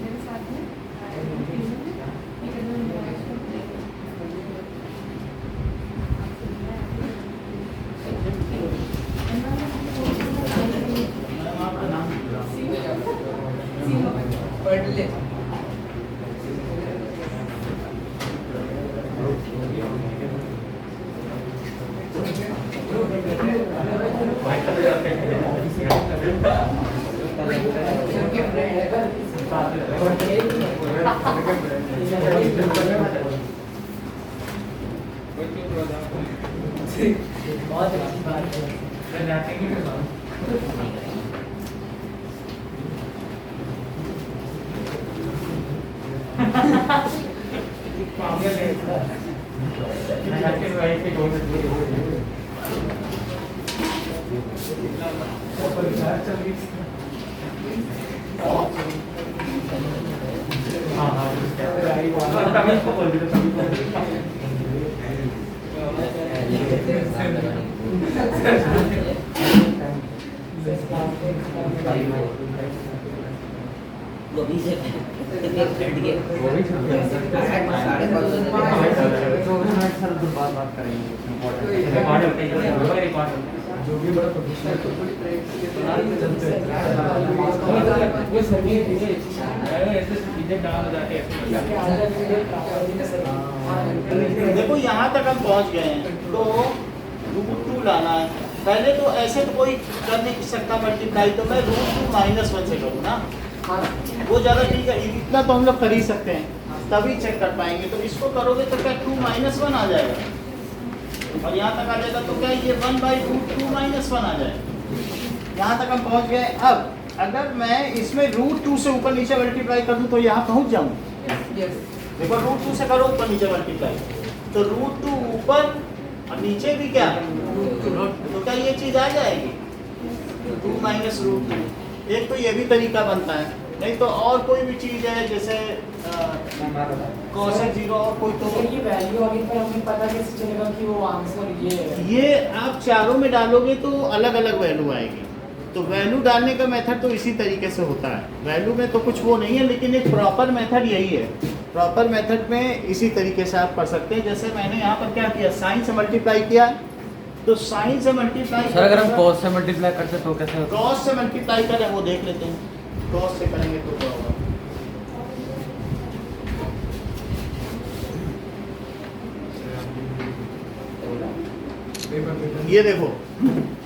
मेरे साथ में? ये करना मैम आपका नाम पढ़ ले बहुत अच्छी बात है। गोभी से बात करेंगे। जो भी बड़ा प्रोफेशनल तो पूरी वो सभी ऐसे सीधे डाउन हो जाते हैं। देखो यहाँ तक हम पहुँच गए हैं, तो √2 लाना है। पहले तो ऐसे तो कोई कर नहीं सकता मल्टीप्लाई, तो मैं √2 - 1 से करूँ ना, वो ज़्यादा ठीक है। इतना तो हम लोग कर ही सकते हैं, तभी चेक कर पाएंगे। तो इसको करोगे तो क्या 2 - 1 आ जाएगा, और यहाँ तक आ जाएगा तो क्या ये 1/√2 - 1 आ जाएगा। यहाँ तक हम पहुँच गए। अब अगर मैं इसमें √2 से ऊपर नीचे मल्टीप्लाई कर दूँ तो यहाँ पहुँच जाऊँ। देखो √2 से करो ऊपर नीचे मल्टीप्लाई, तो √2 ऊपर और नीचे भी क्या, तो क्या ये चीज़ आ जाएगी 2 - √2। एक तो ये भी तरीका बनता है, नहीं तो और कोई भी चीज़ है जैसे cos 0 और कोई तो ये वैल्यू आगे पर हमें पता कैसे चलेगा कि वो आंसर ये आप चारों में डालोगे तो अलग अलग वैल्यू आएगी। तो वैल्यू डालने का मेथड तो इसी तरीके से होता है। वैल्यू में तो कुछ वो नहीं है, लेकिन एक प्रॉपर मेथड यही है। प्रॉपर मेथड में इसी तरीके से आप कर सकते हैं। जैसे मैंने यहाँ पर क्या किया, साइन से मल्टीप्लाई किया, तो साइन से मल्टीप्लाई सर अगर हम cos से मल्टीप्लाई करते तो कैसे होता? cos से मल्टीप्लाई करें वो देख लेते हैं। cos से करेंगे तो क्या होगा, ये देखो,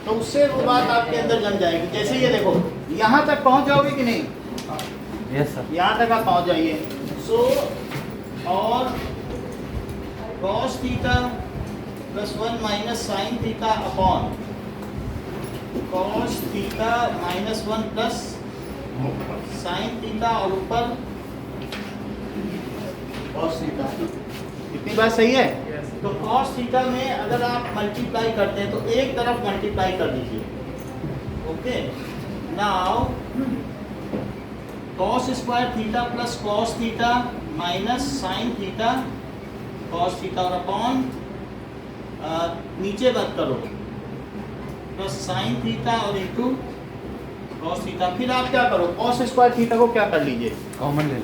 तो उससे वो बात आपके अंदर जम जाएगी। जैसे ये देखो, यहाँ तक पहुँच जाओगे कि नहीं, यस सर। यहाँ तक आप पहुँच जाइए। सो और cos theta + 1 - sin theta upon cos theta -1 + sin theta और ऊपर cos थीटा। इतनी बात सही है? तो cos थीटा में अगर आप मल्टीप्लाई करते हैं तो एक तरफ मल्टीप्लाई कर दीजिए। Okay, now cos square theta + cos theta - sin theta cos theta और अपॉन नीचे मत करो, तो sin थीटा और इंटू cos थीटा। फिर आप क्या करो, cos स्क्वायर थीटा को क्या कर लीजिए, कॉमन ले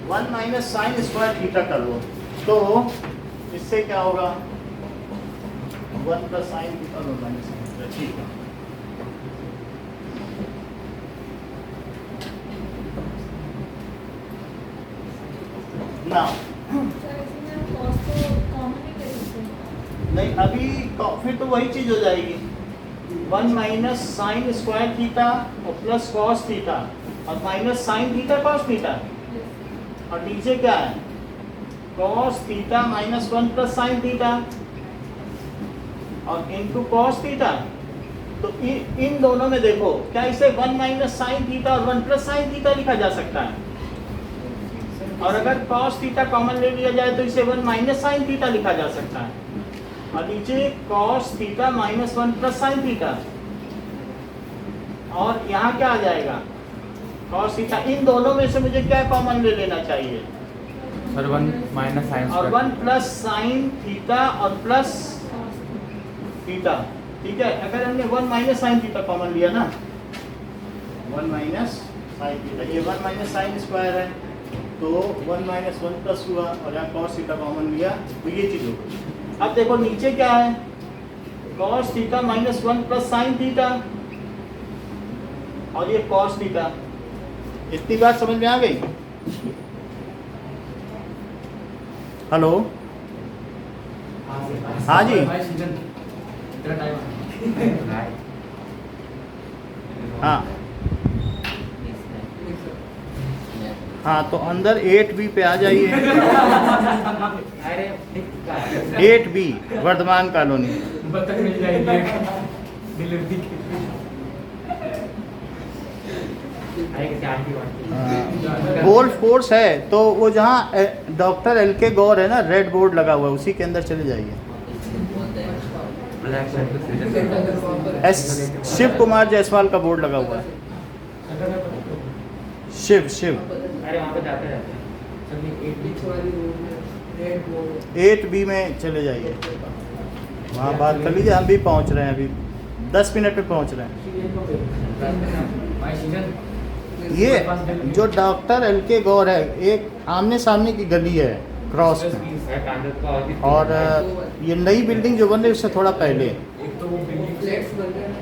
1 - sin स्क्वायर थीटा कर लो। तो इससे क्या होगा, 1 + sin थीटा और -sin थीटा। ठीक है, नाउ नहीं अभी फिर तो वही चीज हो जाएगी, 1 - sin स्क्वायर थीटा और प्लस cos थीटा और minus sin theta cos theta, और नीचे क्या है, cos थीटा - 1 + sin थीटा और इनटू cos थीटा। तो इन दोनों में देखो, क्या इसे 1 - sin थीटा और 1 + sin थीटा लिखा जा सकता है, और अगर cos थीटा कॉमन ले लिया जाए तो इसे 1 - sin थीटा लिखा जा सकता है, और नीचे cos थीटा - 1 + sin थीटा, और यहाँ क्या आ जाएगा, cos थीटा। इन दोनों में से मुझे क्या कॉमन ले लेना चाहिए सर? 1 - sin और स्क्वायर 1 + sin थीटा और प्लस थीटा। ठीक है, अगर हमने 1 - sin थीटा कॉमन लिया ना, 1 - sin थीटा, ये 1 - sin स्क्वायर है, तो 1 - 1 प्लस हुआ, और यहाँ cos थीटा कॉमन लिया तो ये चीज़ होगी। अब देखो नीचे क्या है, cos थीटा - 1 + sin थीटा और ये cos थीटा। इतनी बात समझ में आ गई? हेलो, हाँ जी, हाँ हाँ, तो अंदर 8B पे आ जाइए। अरे 8B वर्धमान कॉलोनी। बतख मिल जाएगी डिलीवरी गोल्फ कोर्स है, तो वो जहाँ डॉक्टर LK गौर है ना, रेड बोर्ड लगा हुआ है, उसी के अंदर चले जाइए। शिव कुमार जायसवाल का बोर्ड लगा हुआ है, शिव। अरे वहाँ पे जाते रहते हैं। 8B में चले जाइए, वहाँ बात कर लीजिए। हम भी पहुँच रहे हैं, अभी 10 मिनट में पहुँच रहे हैं। ये जो डॉक्टर LK गौर है, एक आमने सामने की गली है, क्रॉस में। और ये नई बिल्डिंग जो बन रही है उससे थोड़ा पहले। एक तो वो बिल्डिंग फ्लैट्स बन रहे हैं।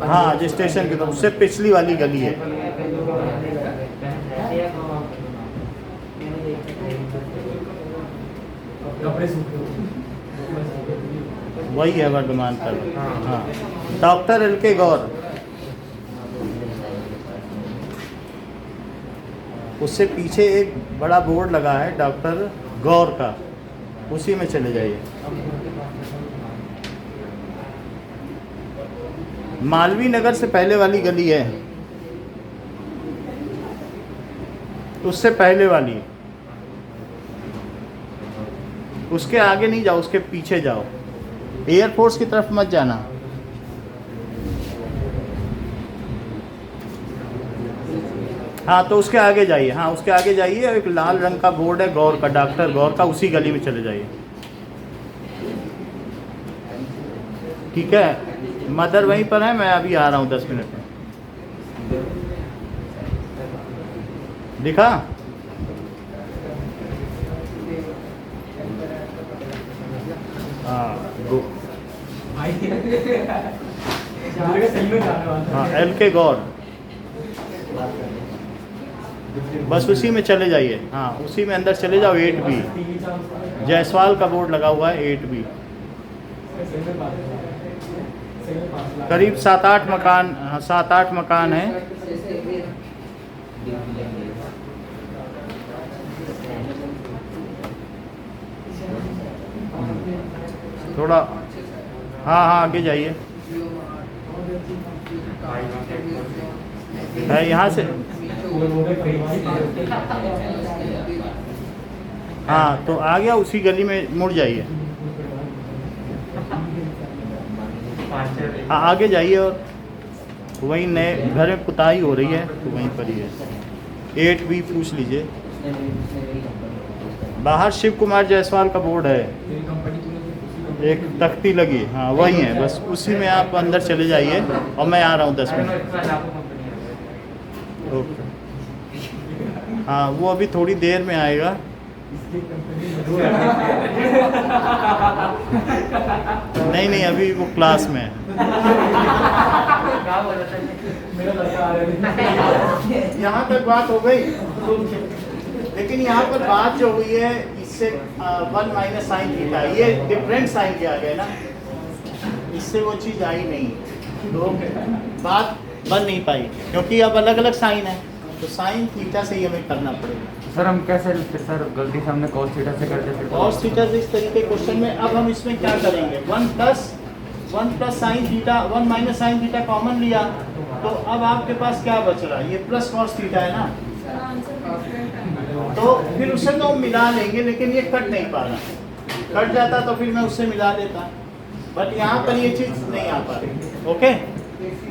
हाँ, जो स्टेशन की तरफ उससे पिछली वाली गली है। कपड़े सूख वही है वर्धमान पर। हाँ, डॉक्टर LK गौर, उससे पीछे एक बड़ा बोर्ड लगा है डॉक्टर गौर का, उसी में चले जाइए। मालवीय नगर से पहले वाली गली है, उससे पहले वाली, उसके आगे नहीं जाओ, उसके पीछे जाओ। एयरफोर्स की तरफ मत जाना। हाँ, तो उसके आगे जाइए। हाँ, उसके आगे जाइए, एक लाल रंग का बोर्ड है गौर का, डॉक्टर गौर का, उसी गली में चले जाइए। ठीक है, मदर वहीं पर है, मैं अभी आ रहा हूँ 10 मिनट में। दिखा? हाँ, गो। हाँ, LK गौर, बस उसी में चले जाइए। हाँ, उसी में अंदर चले जाओ। 8B जायसवाल का बोर्ड लगा हुआ है, 8B। करीब 7-8 मकान, हाँ 7-8 मकान हैं। थोड़ा, हाँ हाँ आगे जाइए। है यहाँ से। हाँ, तो आ गया, उसी गली में मुड़ जाइए। हाँ, आगे जाइए और वहीं नए घर में पुताई हो रही है, तो वहीं पर ही है। 8B पूछ लीजिए। बाहर शिव कुमार जायसवाल का बोर्ड है, एक तख्ती लगी। हाँ, वही है, बस उसी में आप अंदर चले जाइए और मैं आ रहा हूँ 10 मिनट। ओके। हाँ, वो अभी थोड़ी देर में आएगा। नहीं नहीं, अभी वो क्लास में है। यहाँ तक बात हो गई, लेकिन यहाँ पर बात जो हुई है इससे 1 माइनस साइन थीटा, ये डिफरेंट साइन किया गया ना, इससे वो चीज़ आई नहीं, तो बात बन नहीं पाई, क्योंकि अब अलग अलग साइन है, तो साइन थीटा से ही हमें करना पड़ेगा। सर हम कैसे सर गलती से हमने cos थीटा से कर दिया। cos थीटा से इस तरीके क्वेश्चन में अब हम इसमें क्या करेंगे, 1 plus sine theta, 1 minus sine theta common लिया, तो अब आपके पास क्या बच रहा है, ये प्लस cos थीटा है ना, तो फिर उससे तो हम मिला लेंगे, लेकिन ये कट नहीं पा रहा। कट जाता तो फिर मैं उससे मिला देता, बट यहाँ पर ये चीज़ नहीं आ पा रही। ओके,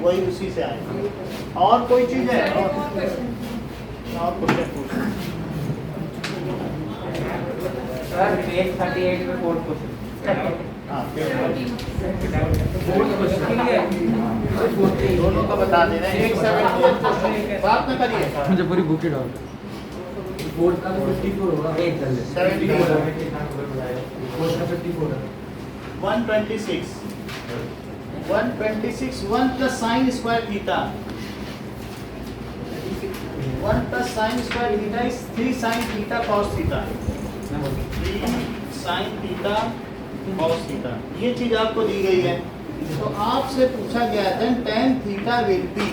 वही उसी से आएगा। और कोई चीज़ है? और क्वेश्चन पूछो। सर 838 में 4 क्वेश्चन। हाँ, क्वेश्चन दोनों का बता दे रहे हैं। 178 बात न करिए, मुझे पूरी बुक ही डाल। बोर्ड का तो 54 होगा, एक कर ले 74 बोर्ड का 54 है। 126 1 plus sine square theta, 1 plus sine square theta is 3 sine theta cos theta, 3 sine theta cos theta, ये चीज आपको दी गई है। तो आपसे पूछा गया है tan theta will be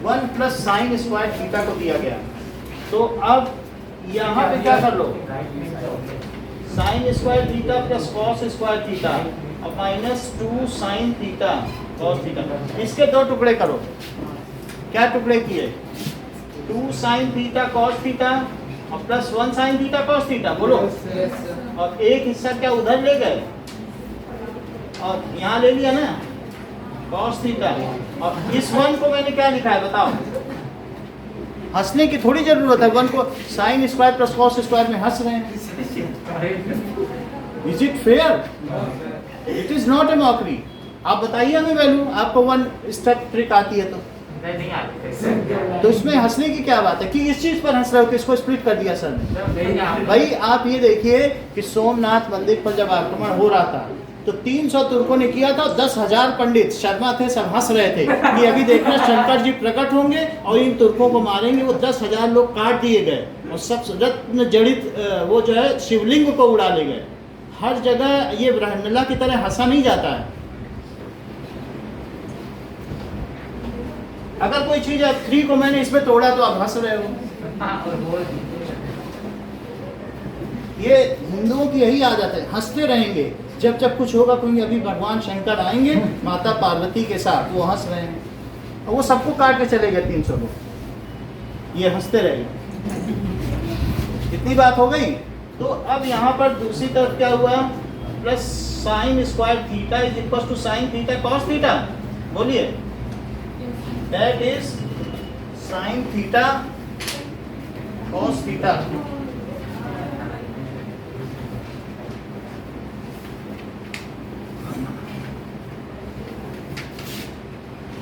1 plus sine square theta को दिया गया, तो अब यहाँ पे क्या कर लो, sine square theta plus cos square theta और -2 साइन थीटा कॉस थीटा, इसके 2 टुकड़े करो। क्या टुकड़े किए, 2 साइन थीटा कॉस थीटा और plus 1 sign theta cos theta, बोलो। और एक हिस्सा क्या उधर ले गए और यहाँ ले लिया ना कॉस थीटा, और इस 1 को मैंने क्या लिखा है बताओ, हंसने की थोड़ी जरूरत है, 1 को sine square plus cos square में हंस रहे हैं। Is it fair? It is not a mockery. आप बताइए हमें वैल्यू, आपको 1 स्टेप ट्रिक आती है तो नहीं आते। तो इसमें हंसने की क्या बात है कि इस चीज पर हंस रहे हो कि इसको स्प्लिट कर दिया सर ने। नहीं आते। भाई आप ये देखिए कि सोमनाथ मंदिर पर जब आक्रमण हो रहा था तो 300 तुर्कों ने किया था, 10,000 पंडित शर्मा थे, सब हंस रहे थे कि अभी देखना शंकर जी प्रकट होंगे और इन तुर्कों को मारेंगे। वो 10,000 लोग काट दिए गए और सब रत्न जड़ित वो जो है शिवलिंग को उड़ा ले गए। हर जगह ये ब्रह्मला की तरह हंसा नहीं जाता है। अगर कोई चीज है 3 को मैंने इसमें तोड़ा तो आप हंस रहे हो। हाँ, और वो ये हिंदुओं की यही आदत है, हंसते रहेंगे। जब जब कुछ होगा कहेंगे अभी भगवान शंकर आएंगे माता पार्वती के साथ, वो हंस रहे हैं और वो सबको काट के चले गए 300 लोग, ये हंसते रहे। इतनी बात हो गई। तो अब यहाँ पर दूसरी तरफ क्या हुआ, plus sine square theta is equal to sine theta cos theta. बोलिए, that is sine theta cos theta.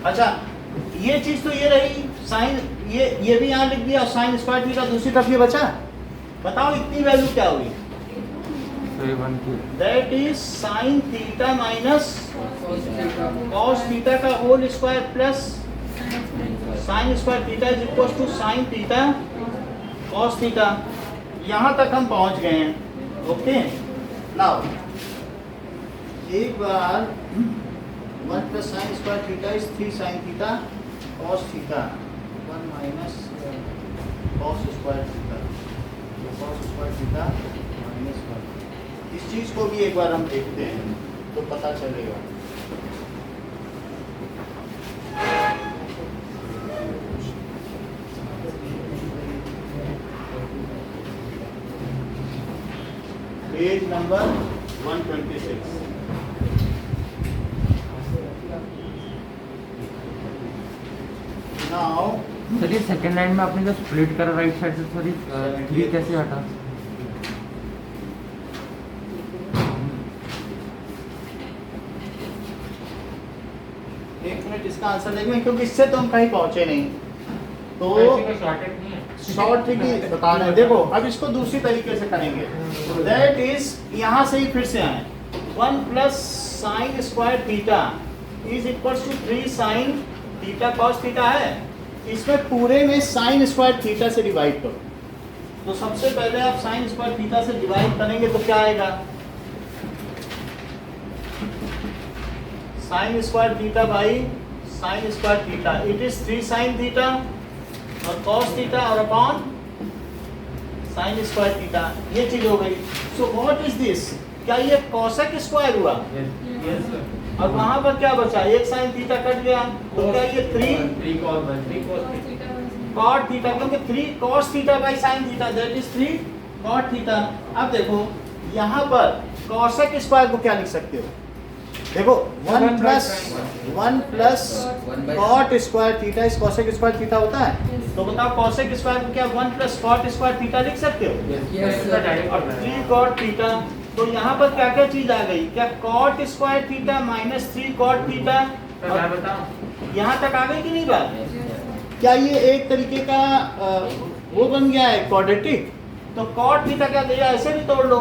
अच्छा, ये चीज तो ये रही साइन, ये भी यहाँ लिख दिया, साइन स्क्वायर थीटा दूसरी तरफ ये बचा। बताओ इतनी वैल्यू क्या हुई? That is sine theta minus cos theta का whole square plus sine square theta is equal to sine theta cos theta. यहाँ तक हम पहुँच गए हैं। ओके, नाउ एक बार 1 plus sine square theta is 3 sine theta cos theta 1 minus cos square theta, cos square theta minus 1। इस चीज को भी एक बार हम देखते हैं तो पता चलेगा। Page number 126। नाउ सर ये सेकंड लाइन में आपने जो स्प्लिट करा राइट साइड से, सॉरी 3 कैसे हटा? एक मिनट, इसका आंसर देखें क्योंकि इससे तो हम कहीं पहुंचे नहीं। तो शॉर्टेज नहीं है। शॉर्ट ट्रिक ही बता रहे हैं। देखो अब इसको दूसरी तरीके से करेंगे। दैट इज यहाँ से ही फिर से आए 1 plus sine square theta is equal to 3 sine theta cos theta है। इसमें पूरे में साइन स्क्वायर थीटा से डिवाइड करो। तो सबसे पहले आप साइन स्क्वायर थीटा से डिवाइड करेंगे तो क्या आएगा, sine square theta by sine square theta, it is 3 sine theta और कॉस थीटा और अपॉन साइन स्क्वायर थीटा। ये चीज हो गई। सो व्हाट इज दिस, क्या ये कॉसेक स्क्वायर हुआ? Yes sir. और वहां पर क्या बचा, एक साइन थीटा कट गया तो क्या ये 3 कॉट थीटा, क्योंकि 3 cos theta by sine theta that is 3 cot theta. अब देखो यहाँ पर कॉसेक स्क्वायर को क्या लिख सकते हो, देखो 1 प्लस कॉट स्क्वायर थीटा इस कॉसेक स्क्वायर थीटा होता है। तो बताओ कॉसेक स्क्वायर को क्या 1 प्लस कॉट स्क्वायर थीटा लिख सकते हो? और 3 कॉट थीटा। तो यहाँ पर क्या क्या चीज आ गई, क्या cot square theta minus 3 cot theta, मैं बताऊं यहाँ तक आ गई कि नहीं बात? क्या ये एक तरीके का वो बन गया है क्वाड्रेटिक? तो कॉट थीटा क्या दिया, ऐसे भी तोड़ लो।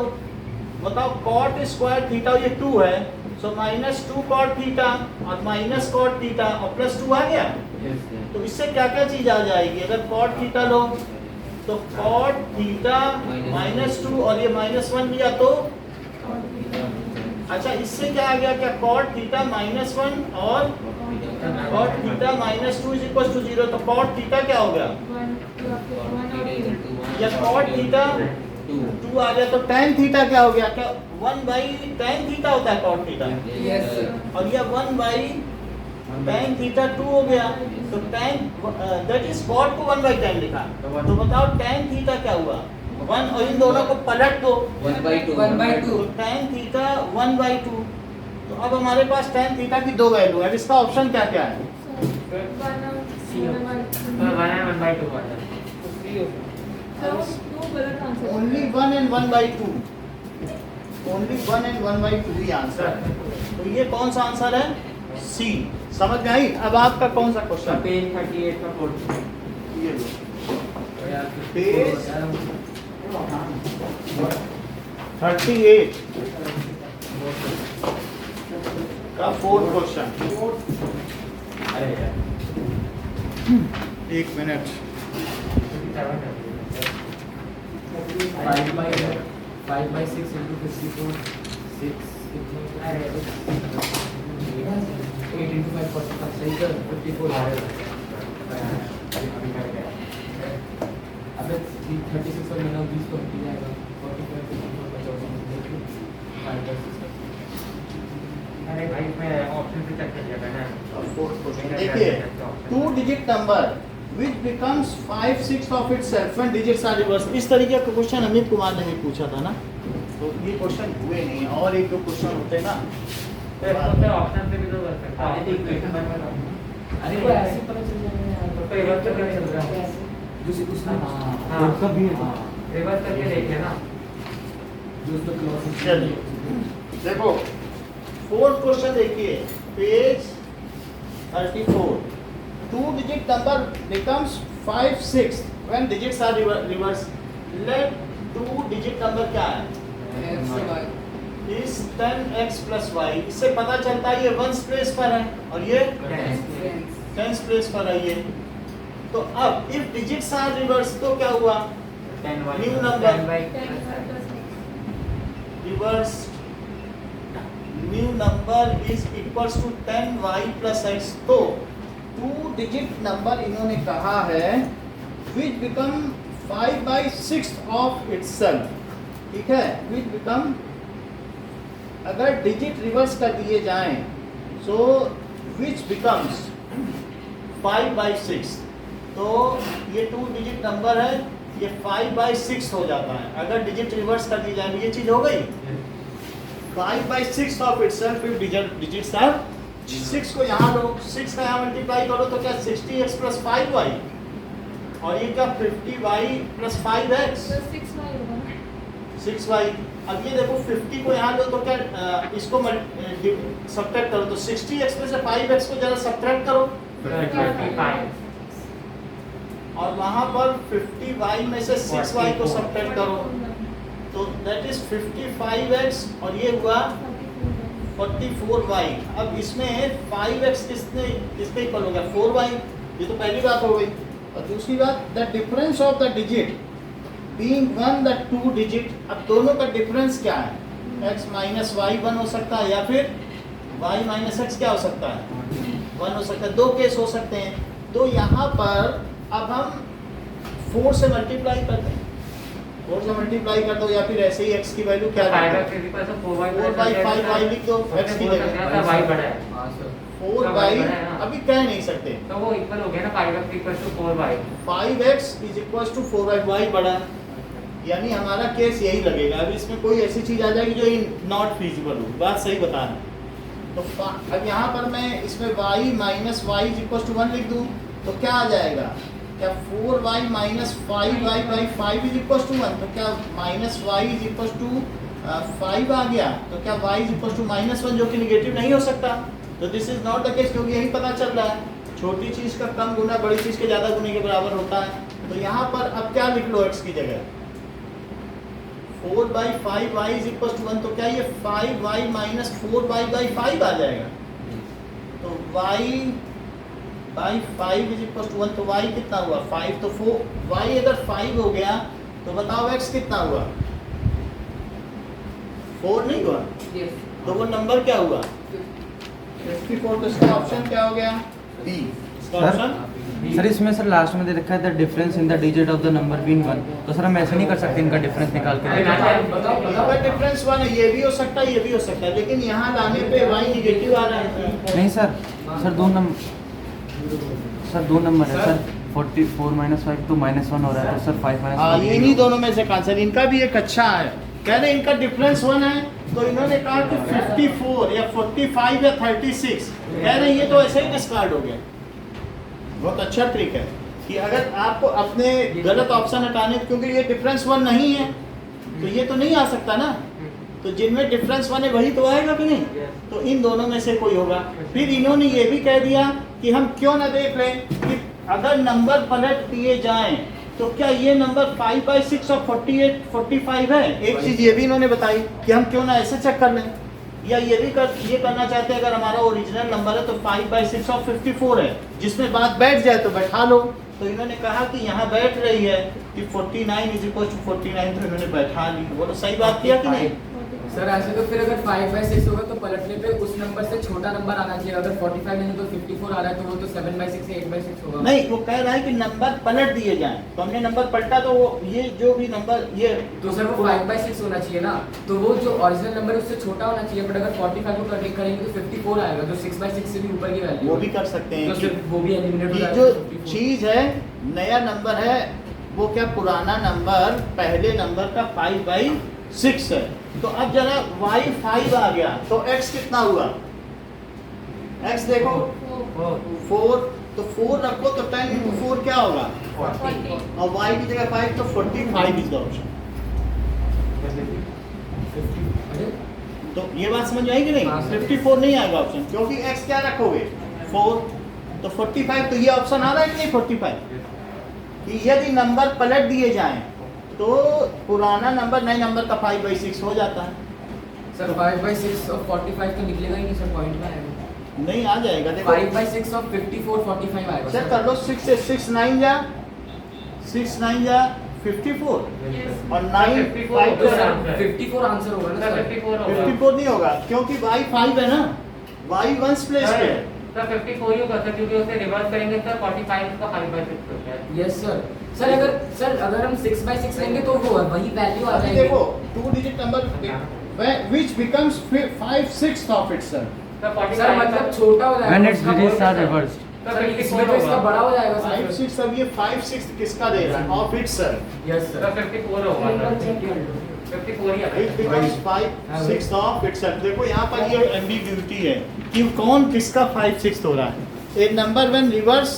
बताओ कॉट स्क्वायर थीटा ये 2 है, सो माइनस 2 कॉट थीटा और माइनस कॉट थीटा और प्लस 2 आ गया। तो इससे क्या क्या चीज आ जाएगी, अगर कॉट थीटा लो तो कॉट थीटा माइनस 2 और ये माइनस 1 लिया तो अच्छा, इससे क्या आ गया, क्या कॉट थीटा माइनस 1 और cot theta minus 2 is equal to 0। तो कॉट थीटा क्या हो गया, या कॉट थीटा 2 आ गया। तो tan थीटा क्या हो गया, क्या 1 बाई tan थीटा होता है कॉट थीटा, और यह 1 बाई tan थीटा 2 हो गया। तो tan दैट इज कॉट को 1 बाई tan लिखा। तो बताओ tan थीटा क्या हुआ 1, और इन दोनों को पलट दो 1/2 तो tan थीटा 1/2। तो अब हमारे पास tan थीटा की 2 वैल्यू है। अब इसका ऑप्शन क्या क्या है, only 1 and 1/2, only 1 and 1/2 he answer है। तो ये कौन सा आंसर है, सी। समझ में आई? अब आपका कौन सा क्वेश्चन? पेज 38 का फोर्थ। ये लो। पेज 38 का फोर्थ क्वेश्चन। अरे यार 1 मिनट। 5 by 6 into 54 6 कितने 8 into 5 45 सही कर 54 आ रहा है अभी कर गया। अब 36 और मिला 20 तो हट जाएगा 45 54 का 14 अरे भाई मैं ऑप्शन से चेक कर लिया था ना। फोर्थ क्वेश्चन देखिए, 2 digit number which becomes 5 6 of itself when digits are reversed। इस तरीके का क्वेश्चन अमित कुमार ने भी पूछा था ना, तो ये क्वेश्चन हुए नहीं है। और एक दो क्वेश्चन होते ना, तो ऑप्शन से भी तो कर सकते अरे हैं। तो इक्वेशन बन रहा अरे वो ऐसे पता चल जाएगा यार तो रिवर्स करके चल रहा है। दूसरी उसने हाँ। उसका भी है। रिवर्स करके देख लेना। जो उसका क्लॉज चलिए देखो फोर्थ क्वेश्चन देखिए, page 34। 2 digit number becomes 5 6 when digits are reversed। let 2 digit number क्या है? is 10x plus y। इससे पता चलता है ये 1s प्लेस पर है और ये 10s प्लेस पर है ये। तो अब if digits are reversed तो क्या हुआ? 10 New number। 10 by 10 reversed new number is equals to 10y plus x। तो 2 digit number इन्होंने कहा है which become 5 by 6 of itself। ठीक है, which become, अगर डिजिट रिवर्स कर दिए जाएं so which becomes 5 by 6। तो ये 2 digit नंबर है, ये 5 by 6 हो जाता है अगर डिजिट रिवर्स कर दी जाए। ये चीज हो गई 5 by 6 of itself if digits are 6 को यहाँ लो, 6 का यहाँ मल्टीप्लाई करो तो क्या 60x plus 5y, और ये क्या 50y plus 5x तो 6y होगा ना। 6y। अब ये देखो 50 को यहाँ लो तो क्या इसको सब्ट्रैक्ट करो तो 60x में से 5x को जरा सब्ट्रैक्ट करो 55। और वहाँ पर 50y में से 6y को सब्ट्रैक्ट करो तो दैट इज 55x और ये हुआ 44y। अब इसमें 5x किसके इक्वल हो गया? 4y। ये तो पहली बात हो गई। और दूसरी बात, the difference of the digit being 1 the 2 digit. अब दोनों का डिफरेंस क्या है? x माइनस वाई 1 हो सकता है या फिर y माइनस एक्स क्या हो सकता है? 1 हो सकता है। दो केस हो सकते हैं। तो यहाँ पर अब हम 4 से मल्टीप्लाई करते हैं, 4 से मल्टीप्लाई कर दो या फिर ऐसे ही x की वैल्यू क्या रखते हैं? 4 by 5y लिख दो x की जगह। y बड़ा है। हाँ सर 4y अभी कह नहीं सकते। तो वो इक्वल हो गया ना 5x equal to 4y। 5x is equal to 4y, y बड़ा है, यानी हमारा केस यही लगेगा। अभी इसमें कोई ऐसी चीज आ जाएगी जो नॉट फीजिबल हो। बात सही बता रहे हैं। तो अब यहाँ पर मैं इसमें y minus y is equal to 1 लिख दूँ तो क्या आ जाएगा? क्या 4y minus 5y by 5 is equal to 1। तो क्या minus y is equal to 5 आ गया। तो क्या y is equal to minus 1 जो कि निगेटिव नहीं हो सकता। तो this is not the case, क्योंकि यही पता चल रहा है छोटी चीज का कम गुना बड़ी चीज के ज्यादा गुने के बराबर होता है। तो यहाँ पर अब क्या लिख लो x की जगह? 4 by 5y is equal to 1। तो क्या ये 5y माइनस 4y बाई 5 आ जाएगा। तो y by 5 is equal to 1। तो y कितना हुआ? 5। तो 4 y अगर 5 हो गया तो बताओ x कितना हुआ? 4 नहीं हुआ। तो वो नंबर क्या हुआ? 54। तो इसका ऑप्शन क्या हो गया? बी। इसका ऑप्शन सर इसमें सर लास्ट में दे रखा है the difference in the digit of the number being 1। तो सर हम ऐसे नहीं कर सकते इनका डिफरेंस निकाल के बताओ अगर डिफरेंस 1 है, ये भी हो सकता है, ये भी हो सकता है, लेकिन यहाँ लाने पे y निगेटिव आ रहा है। नहीं सर दो नंबर है सर 44 माइनस 5 तो माइनस 1 हो रहा है। तो सर 5 हाँ, माइनस इन्हीं दोनों में से आंसर। इनका भी एक अच्छा है, कह रहे इनका डिफरेंस 1 है तो इन्होंने कहा कि 54 या 45 या 36। कह रहे ये तो ऐसे ही डिस्कार्ड हो गया। बहुत अच्छा ट्रिक है कि अगर आपको अपने गलत ऑप्शन हटाने, क्योंकि ये डिफरेंस 1 नहीं है तो ये तो नहीं आ सकता ना। तो जिनमें डिफरेंस 1 है वही तो आएगा कि नहीं? Yes. तो इन दोनों में से कोई होगा। फिर इन्होंने ये भी कह दिया कि हम क्यों ना देख लें कि अगर नंबर पलट दिए जाएं तो क्या ये नंबर 5/6 और 48 45 है। एक चीज ये भी इन्होंने बताई कि हम क्यों ना ऐसे चेक कर लें, या ये भी ये करना चाहते हैं अगर हमारा ओरिजिनल नंबर है तो 5/6 और 54 है, जिसमें बात बैठ जाए तो बैठा लो। तो इन्होंने कहा कि यहाँ बैठ रही है कि 49 = 49, तो इन्होंने बैठा ली। वो तो सही बात किया कि नहीं? सर ऐसे तो फिर अगर 5/6 होगा तो पलटने पे उस नंबर से छोटा नंबर आना चाहिए। अगर 45 नहीं तो 54 आ रहा है तो वो तो 7/6 से 8/6 होगा। नहीं, वो कह रहा है कि नंबर पलट दिए जाएं, तो हमने नंबर पलटा तो वो ये जो भी नंबर ये तो सर वो 5/6 होना चाहिए ना, तो वो जो ओरिजिनल नंबर है उससे छोटा होना चाहिए। बट अगर 45 को कटिंग करेंगे तो 54 आएगा, जो 6/6 से भी ऊपर की वैल्यू वो भी कर सकते हैं तो सिर्फ वो भी एलिमिनेट हो कि जाएगा। जो 54 चीज है नया नंबर है वो क्या पुराना नंबर पहले नंबर का 5/6 है। तो अब जरा y 5 आ गया तो x कितना हुआ? x देखो 4, तो 4 रखो तो 10 × 4 क्या होगा? 40. और y की जगह 5 तो 45 इज द ऑप्शन। अरे तो ये बात समझ में आई कि नहीं? हाँ, सर। 54 नहीं आएगा ऑप्शन, क्योंकि x क्या रखोगे? 4, तो 45। तो ये ऑप्शन आ रहा है कि नहीं 45? कि यदि नंबर पलट दिए जाएं तो पुराना नंबर नए नंबर का 5/6 हो जाता है। सर 5/6 और 45 तो निकलेगा ही नहीं सर, पॉइंट में आएगा। नहीं आ जाएगा, देखो 5/6 और 54 45 आएगा चेक कर लो। 6 से 6 9 जा 54 Yes. और 9 5 तो सर 54 आंसर होगा ना सर। 54 नहीं होगा, क्योंकि y 5 है ना, y 1 प्लेस पे है। सर 54 ही होगा सर, क्योंकि उसे रिवर्स करेंगे सर 45 का 5/6 होता है। यस सर अगर हम 6/6 लेंगे तो वो वही वैल्यू आ अभी जाएगी। देखो 2 digit number which becomes 5/6 of itself। Sir मतलब छोटा हो जाएगा। When its digits are reversed. Sir इसमें तो इसका बड़ा हो जाएगा सर। 5/6 अब ये 5/6 किसका दे रहा है? Of itself। यस सर 54 होगा sir, 54 he It becomes 5/6 of itself। देखो यहाँ पर ये एम्बिग्यूटी है कि कौन किसका 5/6 हो रहा है। A number when reverse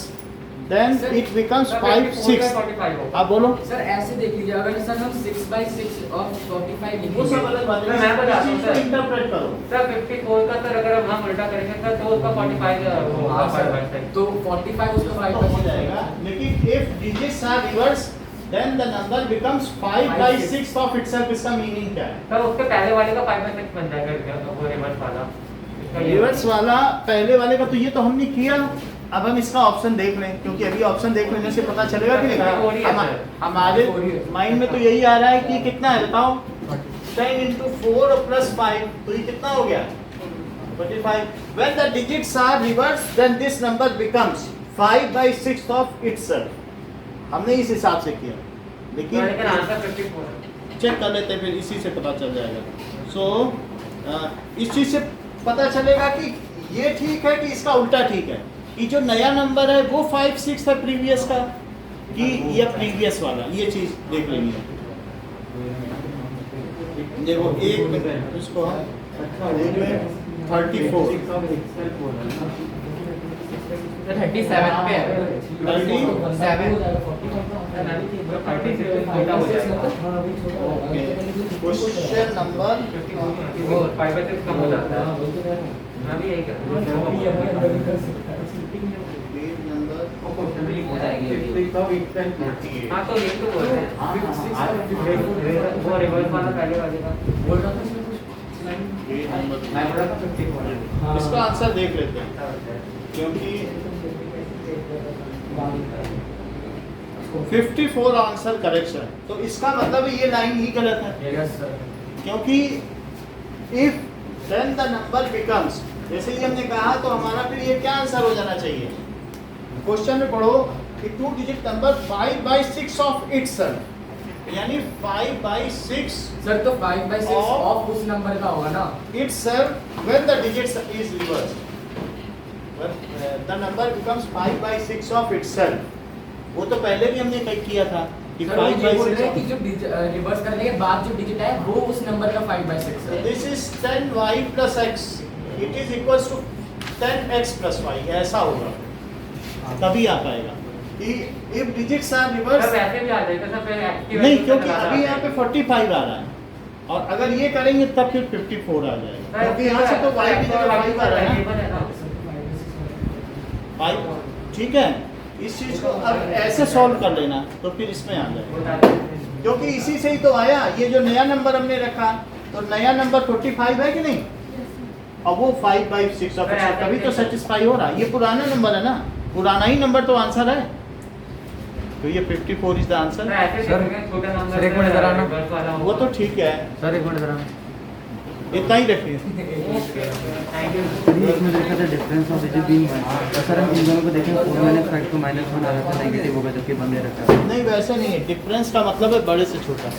then Sir, it becomes 5/6। 45 होगा। आप बोलो। सर ऐसे देख लीजिए, अगर सर हम 6/6 और 45 वो सब लिखेंगे अलग बात है, मैं बताता हूँ, इस चीज को सर। इंटरप्रेट करो। सर 54 का सर अगर हम उल्टा करेंगे सर तो उसका 45 होगा हाँ 5/6। सर तो 45 उसका तो हो 5/6 जाएगा, लेकिन if digits are reversed then the number becomes 5/6 of itself। इसका मीनिंग क्या है? सर उसके पहले वाले का 5/6 बन जाएगा तो वो रिवर्स वाला। इसका ये रिवर्स वाला पहले वाले का तो ये तो हमने किया। अब हम इसका ऑप्शन देख लें, क्योंकि अभी ऑप्शन देख लेने से पता चलेगा कि और ही है नहीं। सर। हमारे और ही है। माइंड में तो यही आ रहा है कि कितना है बताओ? 10 × 4 + 5, तो ये कितना हो गया? 45। When the digits are reversed then this number becomes 5/6 of itself। हमने इस हिसाब से किया, लेकिन लेकिन आंसर 54 है। चेक कर लेते हैं, फिर इसी से पता चल जाएगा। सो इस चीज से पता चलेगा कि ये ठीक है कि इसका उल्टा ठीक है, कि जो नया नंबर है वो 5/6 है प्रीवियस का, कि ये प्रीवियस वाला। ये चीज देख लेंगे। देखो एक मिनट, इसको हम देख लें। 34 37 पे है। क्वेश्चन नंबर 5/6 कम हो जाता है। मैं भी यही करता हूँ। पेज नंबर हो जाएगी। हाँ तो ये तो बोल रहे हैं। वो रिवर्स वाला पहले वाले का। बोल रहा था इसमें कुछ पेज नंबर मैं बोला था 54। इसका आंसर देख लेते हैं, क्योंकि 54 आंसर करेक्शन। तो इसका मतलब ये लाइन ही गलत है, यस सर। क्योंकि if then the number becomes, जैसे ही हमने कहा तो हमारा फिर ये क्या आंसर हो जाना चाहिए? क्वेश्चन में पढ़ो कि 2 डिजिट नंबर 5/6 ऑफ इटसेल्फ, यानी 5/6 सर तो 5/6 ऑफ उस नंबर का होगा ना। itself when the digits is reversed। The number becomes 5/6 of itself। वो तो पहले भी हमने कहीं किया था कि सर वो ये बोल रहे हैं कि 5/6 जो रिवर्स करने के बाद जो डिजिट है वो उस नंबर का 5/6 है। This is 10y + x, it is equals to 10x + y। ऐसा होगा तभी आ पाएगा कि if digits are sir reverse. वैसे भी आ जाएगा सर, फिर एक्टिव नहीं, क्योंकि अभी यहाँ पे 45 आ रहा है, और अगर ये करेंगे तब फिर 54 आ जाएगा, क्योंकि यहाँ से तो y की जगह 5 आ रहा है ना, 5। ठीक है, इस चीज को अब ऐसे सॉल्व कर लेना तो फिर इसमें आ जाएगा, क्योंकि इसी से ही तो आया। ये जो नया नंबर हमने रखा, तो नया नंबर 45 है कि नहीं, अब वो 5/6 तभी तो सेटिस्फाई हो रहा है। ये पुराना नंबर है ना, पुराना ही नंबर तो आंसर है, तो ये 54 इज द आंसर। सर एक मिनट इधर आना। वो तो ठीक है, सर एक मिनट इधर आना। इतना ही रखिए। सर ये इसमें देखा था डिफरेंस ऑफ डिजिट बीइंग 1। तो सर हम इन दोनों को देखें, 4 मैंने फाइव को -1 आ रहा था, नेगेटिव होगा जबकि 1 दे रखा है। नहीं वैसे नहीं है, डिफरेंस का मतलब है बड़े से छोटा।